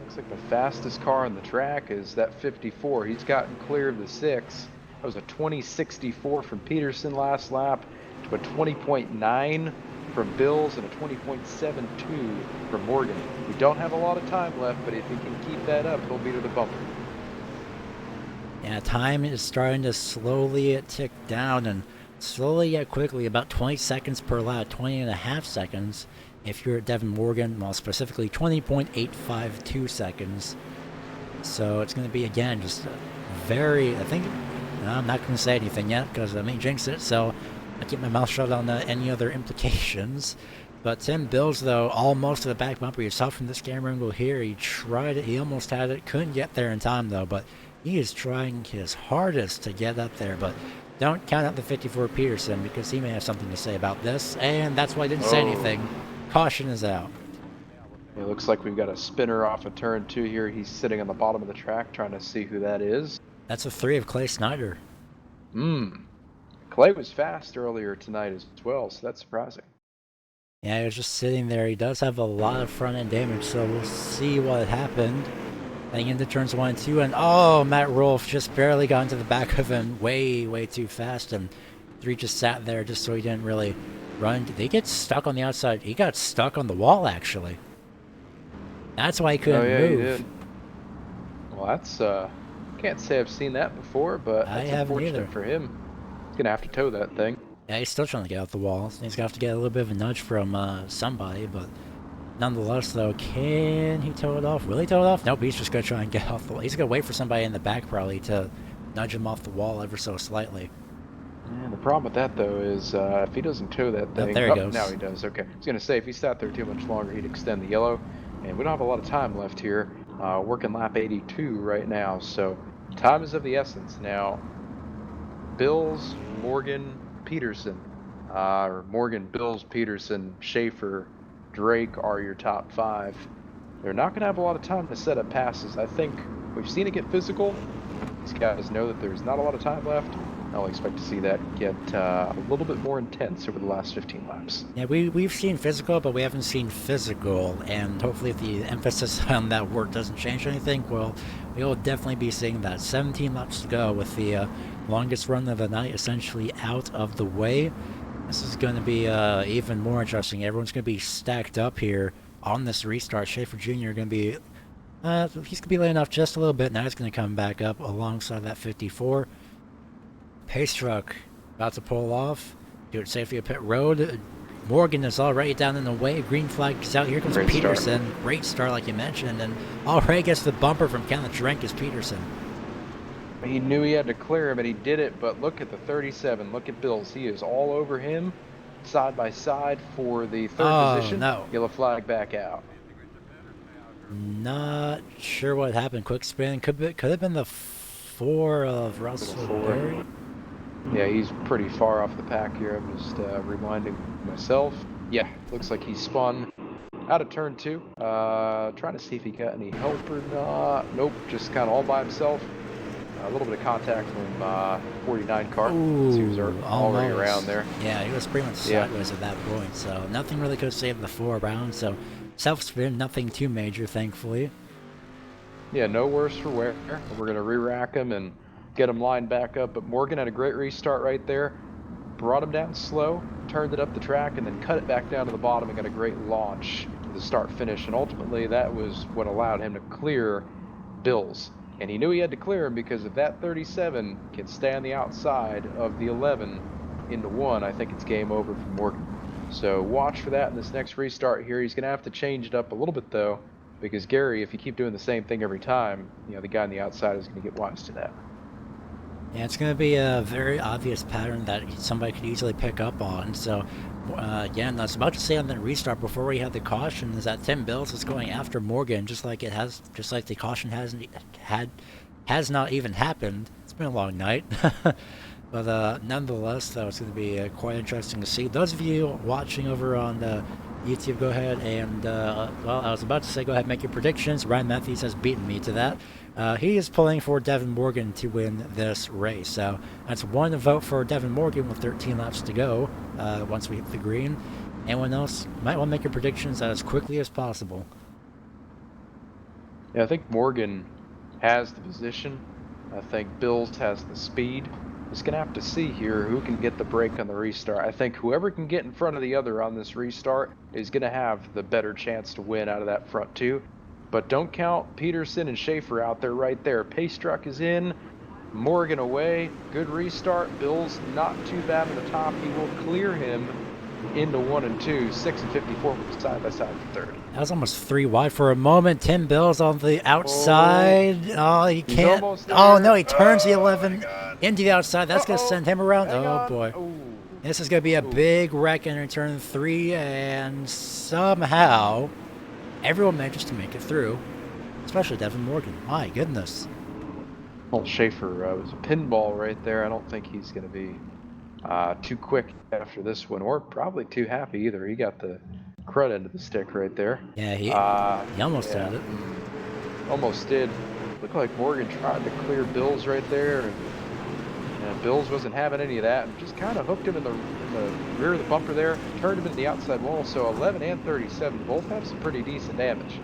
Looks like the fastest car on the track is that 54. He's gotten clear of the 6. That was a 20.64 from Peterson last lap to a 20.9 from Bills and a 20.72 from Morgan. We don't have a lot of time left, but if he can keep that up, he'll be to the bumper. Yeah, time is starting to slowly tick down, and slowly yet quickly, about 20 seconds per lap, 20 and a half seconds. If you're at Devin Morgan, well, specifically 20.852 seconds. So it's going to be, again, just very, I think, I'm not going to say anything yet because I may jinx it, so I keep my mouth shut on any other implications. But Tim Bills, though, almost to the back bumper. You saw from this camera angle here, he tried it, he almost had it, couldn't get there in time, though, but he is trying his hardest to get up there. But don't count out the 54 Peterson because he may have something to say about this, and that's why I didn't say anything. Caution is out. It looks like we've got a spinner off of turn 2 here. He's sitting on the bottom of the track trying to see who that is. That's a 3 of Clay Snyder. Clay was fast earlier tonight as well, so that's surprising. Yeah, he was just sitting there. He does have a lot of front-end damage, so we'll see what happened. Heading into turns 1 and 2, and oh, Matt Rolfe just barely got into the back of him way, way too fast, and 3 just sat there just so he didn't really run. Did he get stuck on the outside? He got stuck on the wall, actually. That's why he couldn't move. He did. Well, that's, can't say I've seen that before, but I that's haven't unfortunate either. for him. He's going to have to tow that thing. Yeah, he's still trying to get out the wall. He's going to have to get a little bit of a nudge from somebody, but nonetheless, though, can he tow it off? Will he tow it off? Nope, he's just going to try and get off the wall. He's going to wait for somebody in the back, probably, to nudge him off the wall ever so slightly. Yeah, the problem with that, though, is if he doesn't tow that thing... there he goes. Now he does, okay. I was going to say, if he sat there too much longer, he'd extend the yellow. And we don't have a lot of time left here. Working lap 82 right now, so time is of the essence. Now, Bills, Morgan, Peterson, or Morgan, Bills, Peterson, Schaefer, Drake are your top 5. They're not going to have a lot of time to set up passes. I think we've seen it get physical. These guys know that there's not a lot of time left. I'll expect to see that get a little bit more intense over the last 15 laps. Yeah, we've seen physical, but we haven't seen physical, and hopefully if the emphasis on that word doesn't change anything, well, we'll definitely be seeing that. 17 laps to go with the longest run of the night essentially out of the way. This is going to be even more interesting. Everyone's going to be stacked up here on this restart. Schaefer Jr. going to be, he's going to be laying off just a little bit. Now he's going to come back up alongside that 54. Pace truck about to pull off. Do it safely at pit road. Morgan is already down in the way. Green flag is out. Here comes Peterson. Start. Great start, like you mentioned. And already gets the bumper from Kenneth Drink is Peterson. He knew he had to clear him, and he did it. But look at the 37. Look at Bills. He is all over him, side by side for the third position. No. Yellow flag back out. Not sure what happened. Quick spin. Could have been the 4 of Russell Berry. Yeah, he's pretty far off the pack here. I'm just reminding myself. Yeah, looks like he spun out of turn 2. Trying to see if he got any help or not. Nope, just kind of all by himself. A little bit of contact from 49 car. Ooh, he was already around there. Yeah, he was pretty much sideways at that point, so nothing really could save the 4 rounds. So self-spin, nothing too major, thankfully. Yeah, no worse for wear. We're going to re-rack him and get him lined back up. But Morgan had a great restart right there. Brought him down slow, turned it up the track, and then cut it back down to the bottom and got a great launch to the start-finish. And ultimately, that was what allowed him to clear Bills. And he knew he had to clear him because if that 37 can stay on the outside of the 11 into 1, I think it's game over for Morgan. So watch for that in this next restart here. He's going to have to change it up a little bit, though, because Gary, if you keep doing the same thing every time, you know, the guy on the outside is going to get wise to that. Yeah, it's going to be a very obvious pattern that somebody could easily pick up on. So, again, I was about to say on the restart before we had the caution is that Tim Bills is going after Morgan, just like the caution has not even happened. It's been a long night, but nonetheless, though, it's going to be quite interesting to see. Those of you watching over on YouTube, go ahead and well, I was about to say go ahead and make your predictions. Ryan Matthews has beaten me to that. He is pulling for Devin Morgan to win this race. So that's 1 vote for Devin Morgan with 13 laps to go once we hit the green. Anyone else might want to make your predictions as quickly as possible. Yeah, I think Morgan has the position. I think Bills has the speed. Just going to have to see here who can get the break on the restart. I think whoever can get in front of the other on this restart is going to have the better chance to win out of that front 2. But don't count Peterson and Schaefer out there right there. Pace truck is in. Morgan away. Good restart. Bills not too bad at the top. He will clear him into 1 and 2. 6 and 54 side by side for third. That was almost 3 wide for a moment. Tim Bills on the outside. Oh, he can't. Oh, no, he turns the 11 into the outside. That's going to send him around. Oh, boy. This is going to be a big wreck in turn 3, and somehow everyone manages to make it through, especially Devin Morgan. My goodness. Old Schaefer was a pinball right there. I don't think he's going to be too quick after this one, or probably too happy either. He got the crud end of the stick right there. Yeah, he almost had it. Almost did. Looked like Morgan tried to clear Bills right there, and Bills wasn't having any of that, and just kind of hooked him in the rear of the bumper there, turned him into the outside wall. So 11 and 37 both have some pretty decent damage.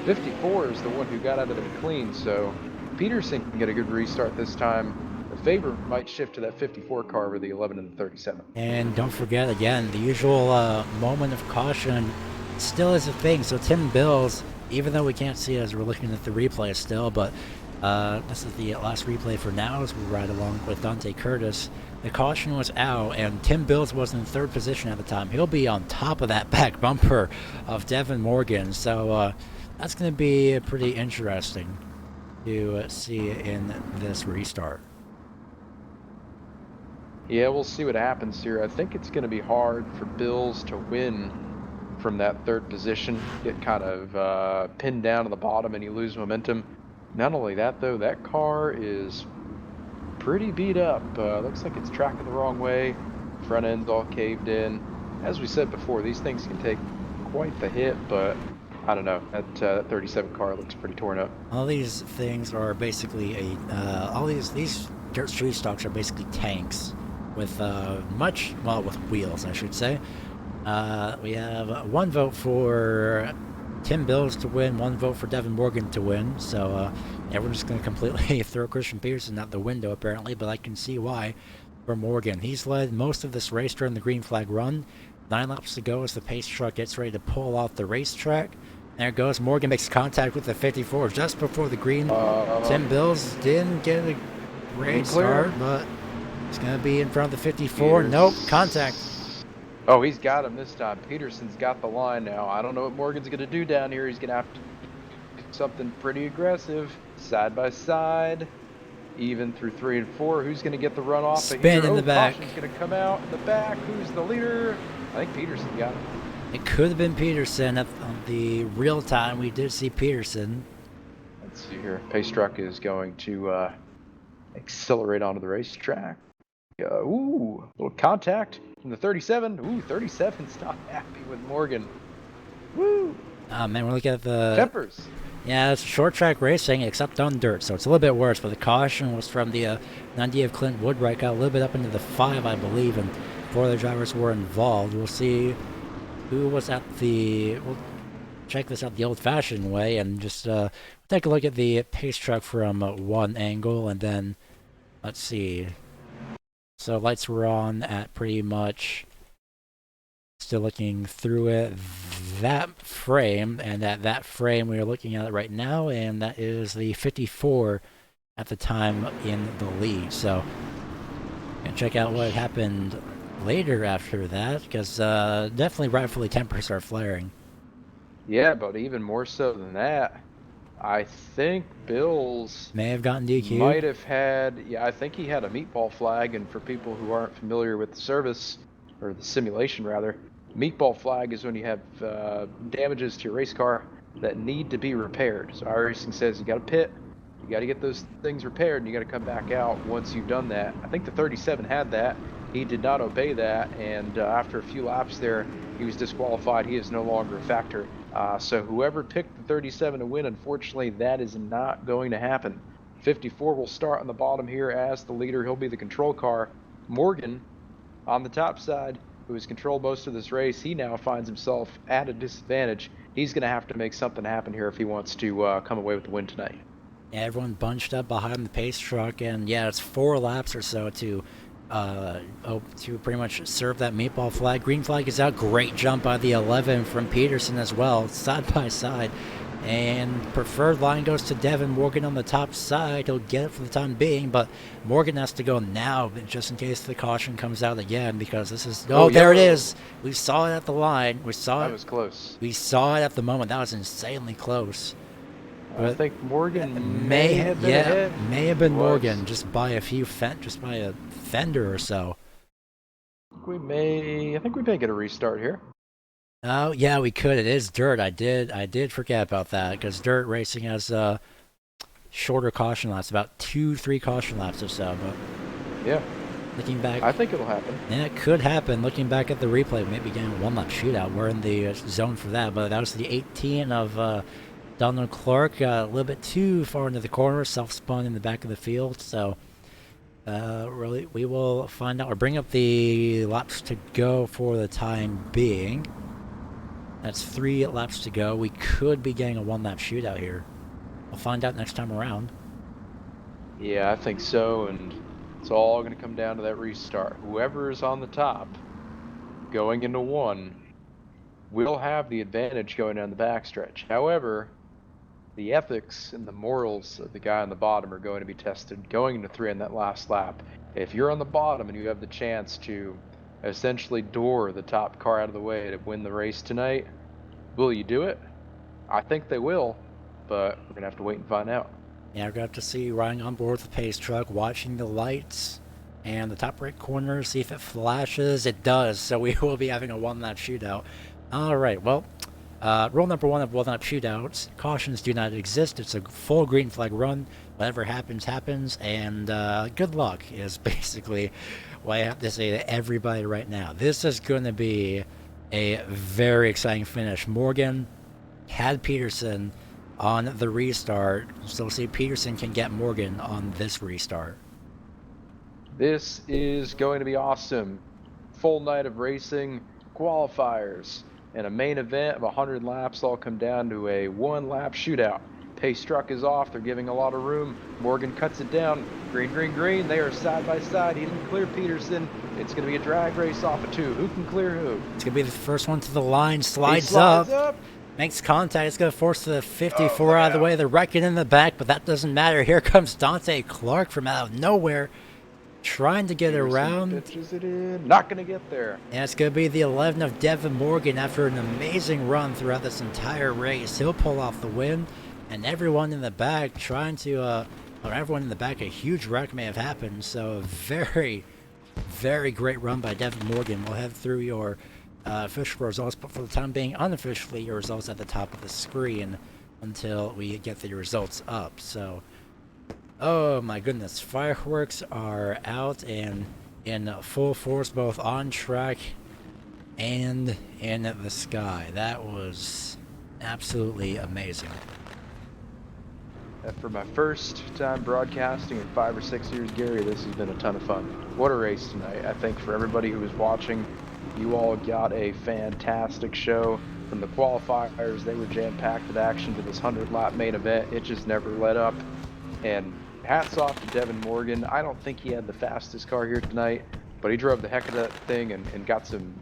54 is the one who got out of it clean, so Peterson can get a good restart this time. The favor might shift to that 54 car over the 11 and the 37. And don't forget, again, the usual moment of caution still is a thing. So Tim Bills, even though we can't see it as we're looking at the replay still, but this is the last replay for now as we ride along with Dante Curtis. The caution was out, and Tim Bills was in third position at the time. He'll be on top of that back bumper of Devin Morgan, so that's going to be pretty interesting to see in this restart. Yeah, we'll see what happens here. I think it's going to be hard for Bills to win from that third position, get kind of pinned down to the bottom and you lose momentum. Not only that, though, that car is pretty beat up. Looks like it's tracking the wrong way. Front end's all caved in. As we said before, these things can take quite the hit, but I don't know. That 37 car looks pretty torn up. All these things are basically all these dirt street stocks are basically tanks with with wheels, I should say. We have one vote for Tim Bills to win, one vote for Devin Morgan to win. So everyone's just going to completely throw Christian Peterson out the window, apparently, but I can see why for Morgan. He's led most of this race during the green flag run. 9 laps to go as the pace truck gets ready to pull off the racetrack. There it goes. Morgan makes contact with the 54 just before the green. Tim Bills didn't get a great start, but he's going to be in front of the 54. Nope, contact. Oh, he's got him this time. Peterson's got the line now. I don't know what Morgan's going to do down here. He's going to have to do something pretty aggressive. Side by side. Even through 3 and 4. Who's going to get the run off? Spin in the back. Caution's going to come out in the back. Who's the leader? I think Peterson got him. It could have been Peterson. On the real time, we did see Peterson. Let's see here. Pace truck is going to accelerate onto the racetrack. Ooh, a little contact from the 37. Ooh, 37's not happy with Morgan. Woo! Man, we're looking at the Tempers. Yeah, it's short track racing, except on dirt, so it's a little bit worse. But the caution was from the 90 of Clint Woodbright, got a little bit up into the 5, I believe, and 4 other drivers were involved. We'll see who was at the. We'll check this out the old-fashioned way and just take a look at the pace truck from one angle, and then let's see. So lights were on at pretty much. Still looking through it, that frame, and at that frame we are looking at it right now, and that is the 54 at the time in the lead. So, and check out what happened later after that, because definitely rightfully tempers are flaring. Yeah, but even more so than that, I think Bills may have gotten DQ'd. Might have had, yeah, I think he had a meatball flag, and for people who aren't familiar with the service, or the simulation rather, meatball flag is when you have damages to your race car that need to be repaired. So iRacing says you got to pit, you got to get those things repaired, and you got to come back out once you've done that. I think the 37 had that. He did not obey that, and after a few laps there, he was disqualified. He is no longer a factor. So whoever picked the 37 to win, unfortunately, that is not going to happen. 54 will start on the bottom here as the leader. He'll be the control car. Morgan on the top side, who has controlled most of this race, he now finds himself at a disadvantage. He's going to have to make something happen here if he wants to come away with the win tonight. Yeah, everyone bunched up behind the pace truck, and yeah, it's 4 laps or so to pretty much serve that meatball flag. Green flag is out. Great jump by the 11 from Peterson as well, side by side. And preferred line goes to Devin Morgan on the top side. He'll get it for the time being, but Morgan has to go now just in case the caution comes out again, because this is... Oh, there it is. We saw it at the line. We saw it. That was close. We saw it at the moment. That was insanely close. I think Morgan may have been ahead. May have been Morgan, just by a fender or so. I think we may get a restart here. Oh yeah, we could. It is dirt. I did forget about that, because dirt racing has shorter caution laps, about 2-3 caution laps or so. But Yeah, looking back, I think it'll happen. and it could happen. Looking back at the replay, maybe getting a one-lap shootout. We're in the zone for that, but that was the 18 of Donald Clark, a little bit too far into the corner, self-spun in the back of the field. So really, we will find out or bring up the laps to go for the time being. That's 3 laps to go. We could be getting a one-lap shootout here. We'll find out next time around. Yeah, I think so, and it's all going to come down to that restart. Whoever is on the top going into 1 will have the advantage going down the backstretch. However, the ethics and the morals of the guy on the bottom are going to be tested going into 3 on that last lap. If you're on the bottom and you have the chance to essentially door the top car out of the way to win the race tonight, will you do it? I think they will, but we're going to have to wait and find out. Yeah, we're going to have to see riding on board with the pace truck, watching the lights and the top right corner, see if it flashes. It does, so we will be having a one-lap shootout. All right, well, rule number 1 of one-lap shootouts, cautions do not exist. It's a full green flag run. Whatever happens, happens, and good luck is basically what I have to say to everybody right now. This is going to be a very exciting finish. Morgan had Peterson on the restart, so we'll see if Peterson can get Morgan on this restart. This is going to be awesome. Full night of racing, qualifiers, and a main event of 100 laps all come down to a one-lap shootout. Pace truck is off. They're giving a lot of room. Morgan cuts it down. Green, green, green. They are side by side. He didn't clear Peterson. It's going to be a drag race off of 2. Who can clear who? It's going to be the first one to the line. Slides He slides up. Makes contact. It's going to force the 54 out of the way. They're wrecking in the back, but that doesn't matter. Here comes Dante Clark from out of nowhere, trying to get around. Pitches it in. Not going to get there. And it's going to be the 11 of Devin Morgan after an amazing run throughout this entire race. He'll pull off the win, and everyone in the back trying to, everyone in the back, a huge wreck may have happened. So a very, very great run by Devin Morgan. We'll head through your official results, but for the time being, unofficially, your results at the top of the screen until we get the results up. So, oh my goodness, fireworks are out and in full force, both on track and in the sky. That was absolutely amazing. For my first time broadcasting in 5 or 6 years, Gary, this has been a ton of fun. What a race tonight. I think for everybody who was watching, you all got a fantastic show. From the qualifiers, they were jam-packed with action, to this 100-lap main event. It just never let up. And hats off to Devin Morgan. I don't think he had the fastest car here tonight, but he drove the heck of that thing and got some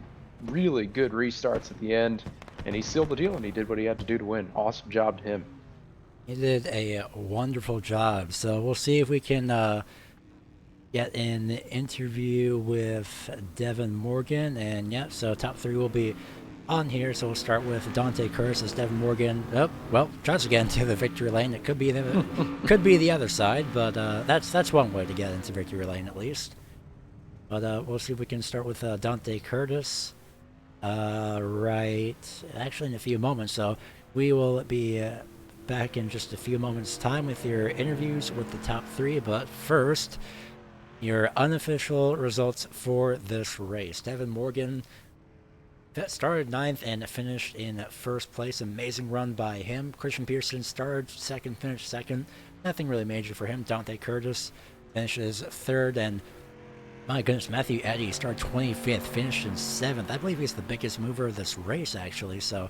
really good restarts at the end. And he sealed the deal, and he did what he had to do to win. Awesome job to him. He did a wonderful job. So we'll see if we can get an interview with Devin Morgan. And yeah, so top 3 will be on here. So we'll start with Dante Curtis as Devin Morgan. Oh, well, tries to get into the victory lane. It could be the other side, but that's one way to get into victory lane at least. But we'll see if we can start with Dante Curtis. Right, actually in a few moments. So we will be back in just a few moments' time with your interviews with the top 3. But first, your unofficial results for this race. Devin Morgan started 9th and finished in 1st place. Amazing run by him. Christian Pearson started 2nd, finished 2nd. Nothing really major for him. Dante Curtis finishes 3rd, and my goodness, Matthew Eddy started 25th, finished in 7th. I believe he's the biggest mover of this race, actually, so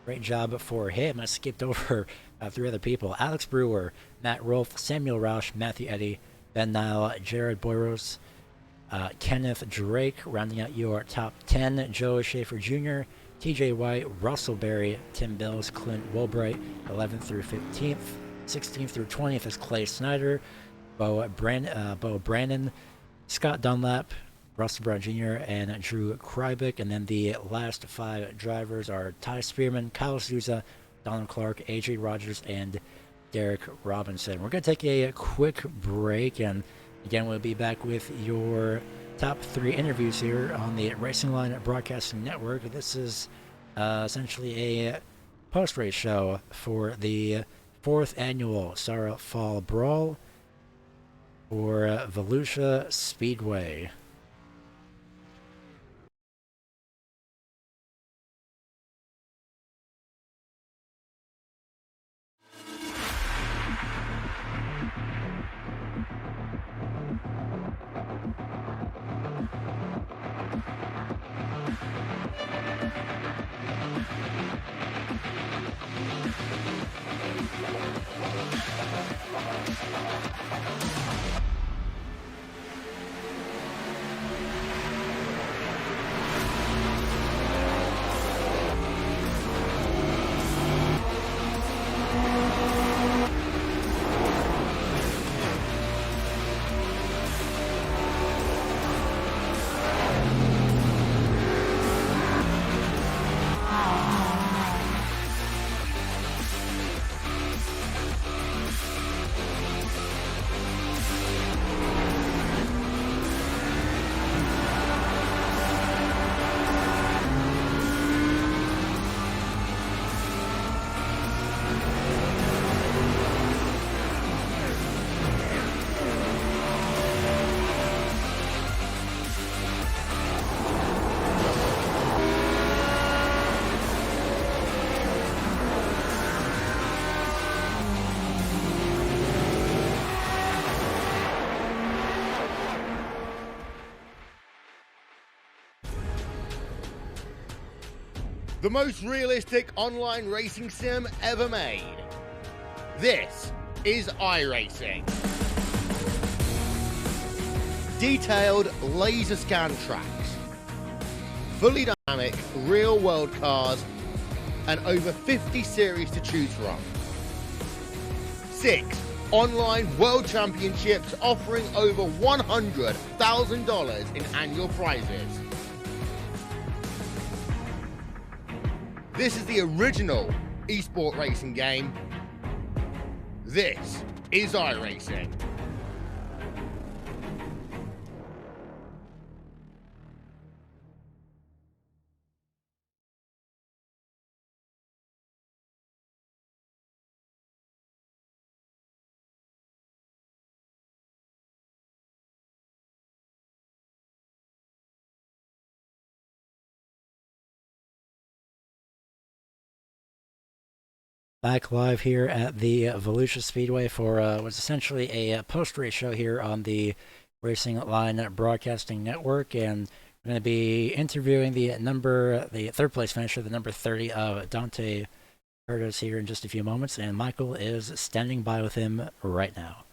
great job for him. I skipped over 3 other people. Alex Brewer, Matt Rolfe, Samuel Roush, Matthew Eddy, Ben Nile, Jared Boyros, Kenneth Drake, rounding out your top 10. Joe Schaefer Jr., TJ White, Russell Berry, Tim Bills, Clint Wilbright, 11th through 15th. 16th through 20th is Clay Snyder, Bo Brannon, Scott Dunlap, Russell Brown Jr., and Drew Krybick. And then the last 5 drivers are Ty Spearman, Kyle Souza, Donald Clark, AJ Rogers, and Derek Robinson. We're going to take a quick break, and again, we'll be back with your top 3 interviews here on the Racing Line Broadcasting Network. This is essentially a post-race show for the 4th annual SARA Fall Brawl for Volusia Speedway. The most realistic online racing sim ever made. This is iRacing. Detailed laser scan tracks, fully dynamic real world cars, and over 50 series to choose from. 6 online world championships offering over $100,000 in annual prizes. This is the original esport racing game. This is iRacing. Back live here at the Volusia Speedway for what's essentially a post-race show here on the Racing Line Broadcasting Network, and we're going to be interviewing the third place finisher, the number 30 of Dante Curtis here in just a few moments, and Michael is standing by with him right now.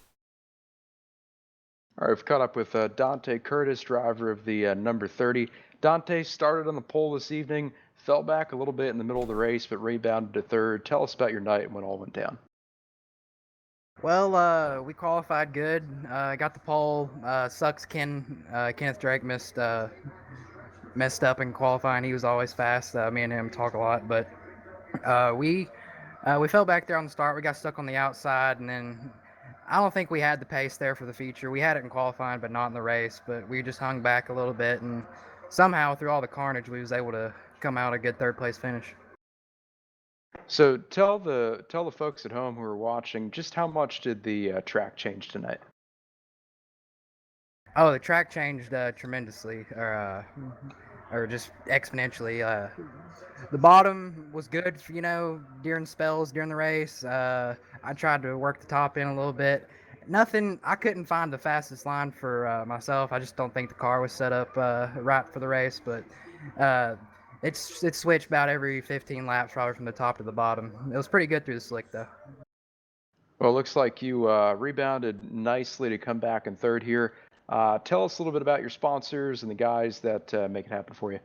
All right, we've caught up with Dante Curtis, driver of the number 30. Dante started on the pole this evening, fell back a little bit in the middle of the race, but rebounded to third. Tell us about your night and when all went down. Well, we qualified good. Got the pole. Sucks Kenneth Drake messed up in qualifying. He was always fast. Me and him talk a lot, but we fell back there on the start. We got stuck on the outside, and then I don't think we had the pace there for the feature. We had it in qualifying, but not in the race. But we just hung back a little bit, and somehow through all the carnage, we was able to come out a good third place finish. So tell the folks at home who are watching, just how much did the track change tonight? Oh, the track changed tremendously, or just exponentially. The bottom was good, during spells during the race. I tried to work the top in a little bit. I couldn't find the fastest line for myself. I just don't think the car was set up right for the race, but it's switched about every 15 laps, probably from the top to the bottom. It was pretty good through the slick, though. Well, it looks like you rebounded nicely to come back in third here. Tell us a little bit about your sponsors and the guys that make it happen for you.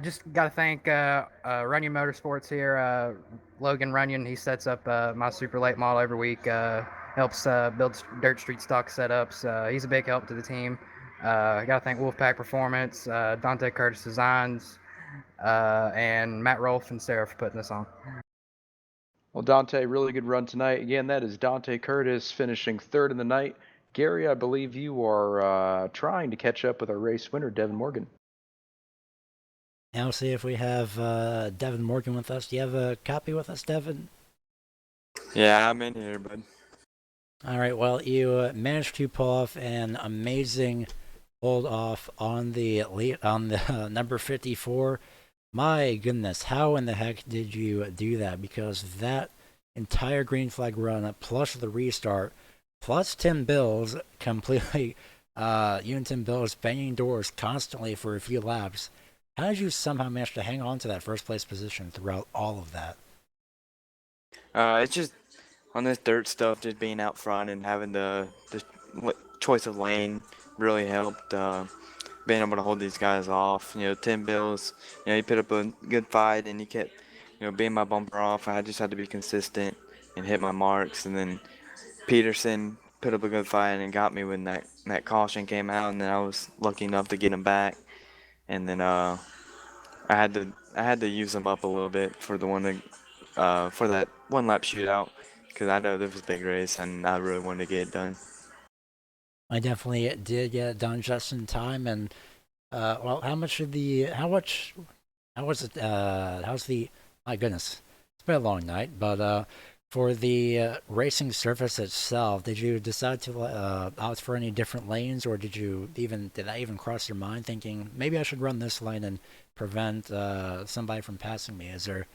Just got to thank Runyon Motorsports here. Logan Runyon, he sets up my super late model every week. Helps build dirt street stock setups. He's a big help to the team. I got to thank Wolfpack Performance, Dante Curtis Designs, and Matt Rolfe and Sarah for putting this on. Well, Dante, really good run tonight. Again, that is Dante Curtis finishing third in the night. Gary, I believe you are trying to catch up with our race winner, Devin Morgan. Now we'll see if we have Devin Morgan with us. Do you have a copy with us, Devin? Yeah, I'm in here, bud. All right, well, you managed to pull off an amazing hold off on the number 54. My goodness, how in the heck did you do that? Because that entire green flag run, plus the restart, plus Tim Bills completely, you and Tim Bills banging doors constantly for a few laps. How did you somehow manage to hang on to that first place position throughout all of that? It's just on this dirt stuff, just being out front and having the choice of lane really helped. Being able to hold these guys off. Tim Bills, he put up a good fight and he kept, being my bumper off. I just had to be consistent and hit my marks. And then Peterson put up a good fight and got me when that caution came out. And then I was lucky enough to get him back. And then I had to use him up a little bit for for that one lap shootout because I know this was a big race and I really wanted to get it done. I definitely did get it done just in time, and well, how's the, my goodness, it's been a long night, but for the racing surface itself, did you decide to opt for any different lanes, or did that even cross your mind thinking maybe I should run this lane and prevent somebody from passing me? Is there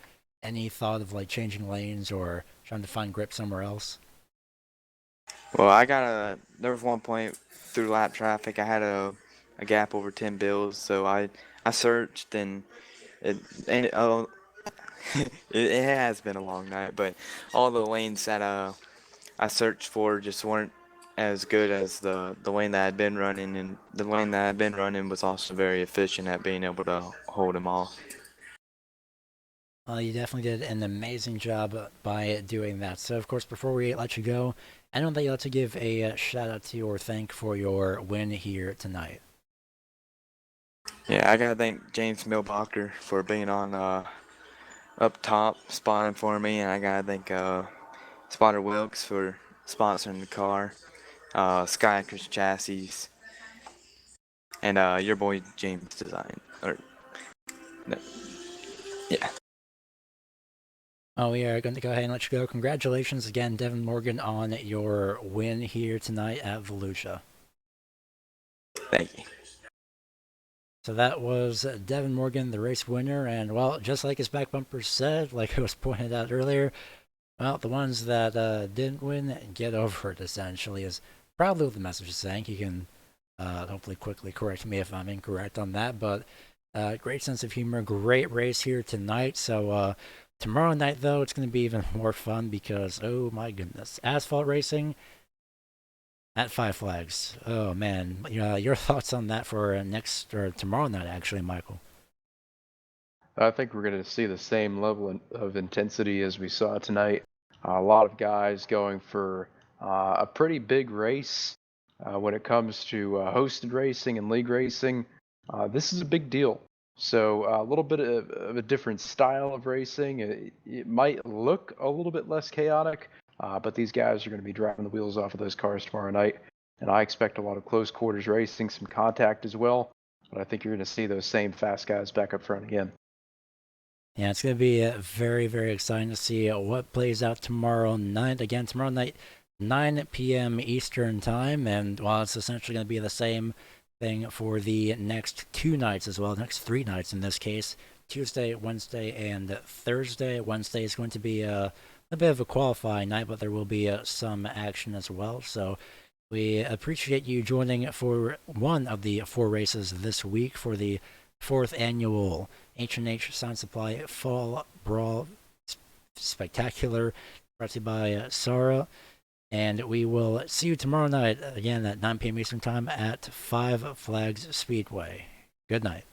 any thought of like changing lanes or trying to find grip somewhere else? Well, there was one point through lap traffic, I had a gap over 10 bills, so I searched and it it has been a long night, but all the lanes that I searched for just weren't as good as the lane that I'd been running, and the lane that I'd been running was also very efficient at being able to hold them off. You definitely did an amazing job by doing that. So, of course, before we let you go, I know that you like to give a shout out to or thank for your win here tonight. Yeah, I gotta thank James Milbacher for being on up top spotting for me, and I gotta thank Spotter Wilkes for sponsoring the car, Skyacres Chassis, and your boy James Design. Or no, yeah. Oh, we are going to go ahead and let you go. Congratulations again, Devin Morgan, on your win here tonight at Volusia. Thank you. So that was Devin Morgan, the race winner, and well, just like his back bumper said, like it was pointed out earlier, well, the ones that didn't win, get over it, essentially, is probably what the message is saying. He can hopefully quickly correct me if I'm incorrect on that, but great sense of humor, great race here tonight. So tomorrow night, though, it's going to be even more fun because, oh my goodness, asphalt racing at Five Flags. Oh man, your thoughts on that for tomorrow night, actually, Michael? I think we're going to see the same level of intensity as we saw tonight. A lot of guys going for a pretty big race when it comes to hosted racing and league racing. This is a big deal. So a little bit of a different style of racing. It might look a little bit less chaotic, but these guys are going to be driving the wheels off of those cars tomorrow night. And I expect a lot of close quarters racing, some contact as well. But I think you're going to see those same fast guys back up front again. Yeah, it's going to be very, very exciting to see what plays out tomorrow night. Again, tomorrow night, 9 p.m. Eastern Time, and while it's essentially going to be the same thing for the next 2 nights as well, next 3 nights in this case, Tuesday, Wednesday, and Thursday. Wednesday is going to be a bit of a qualifying night, but there will be some action as well. So we appreciate you joining for one of the 4 races this week for the 4th annual H&H Science Supply Fall Brawl Spectacular, brought to you by SARA. And we will see you tomorrow night, again at 9 p.m. Eastern Time at 5 Flags Speedway. Good night.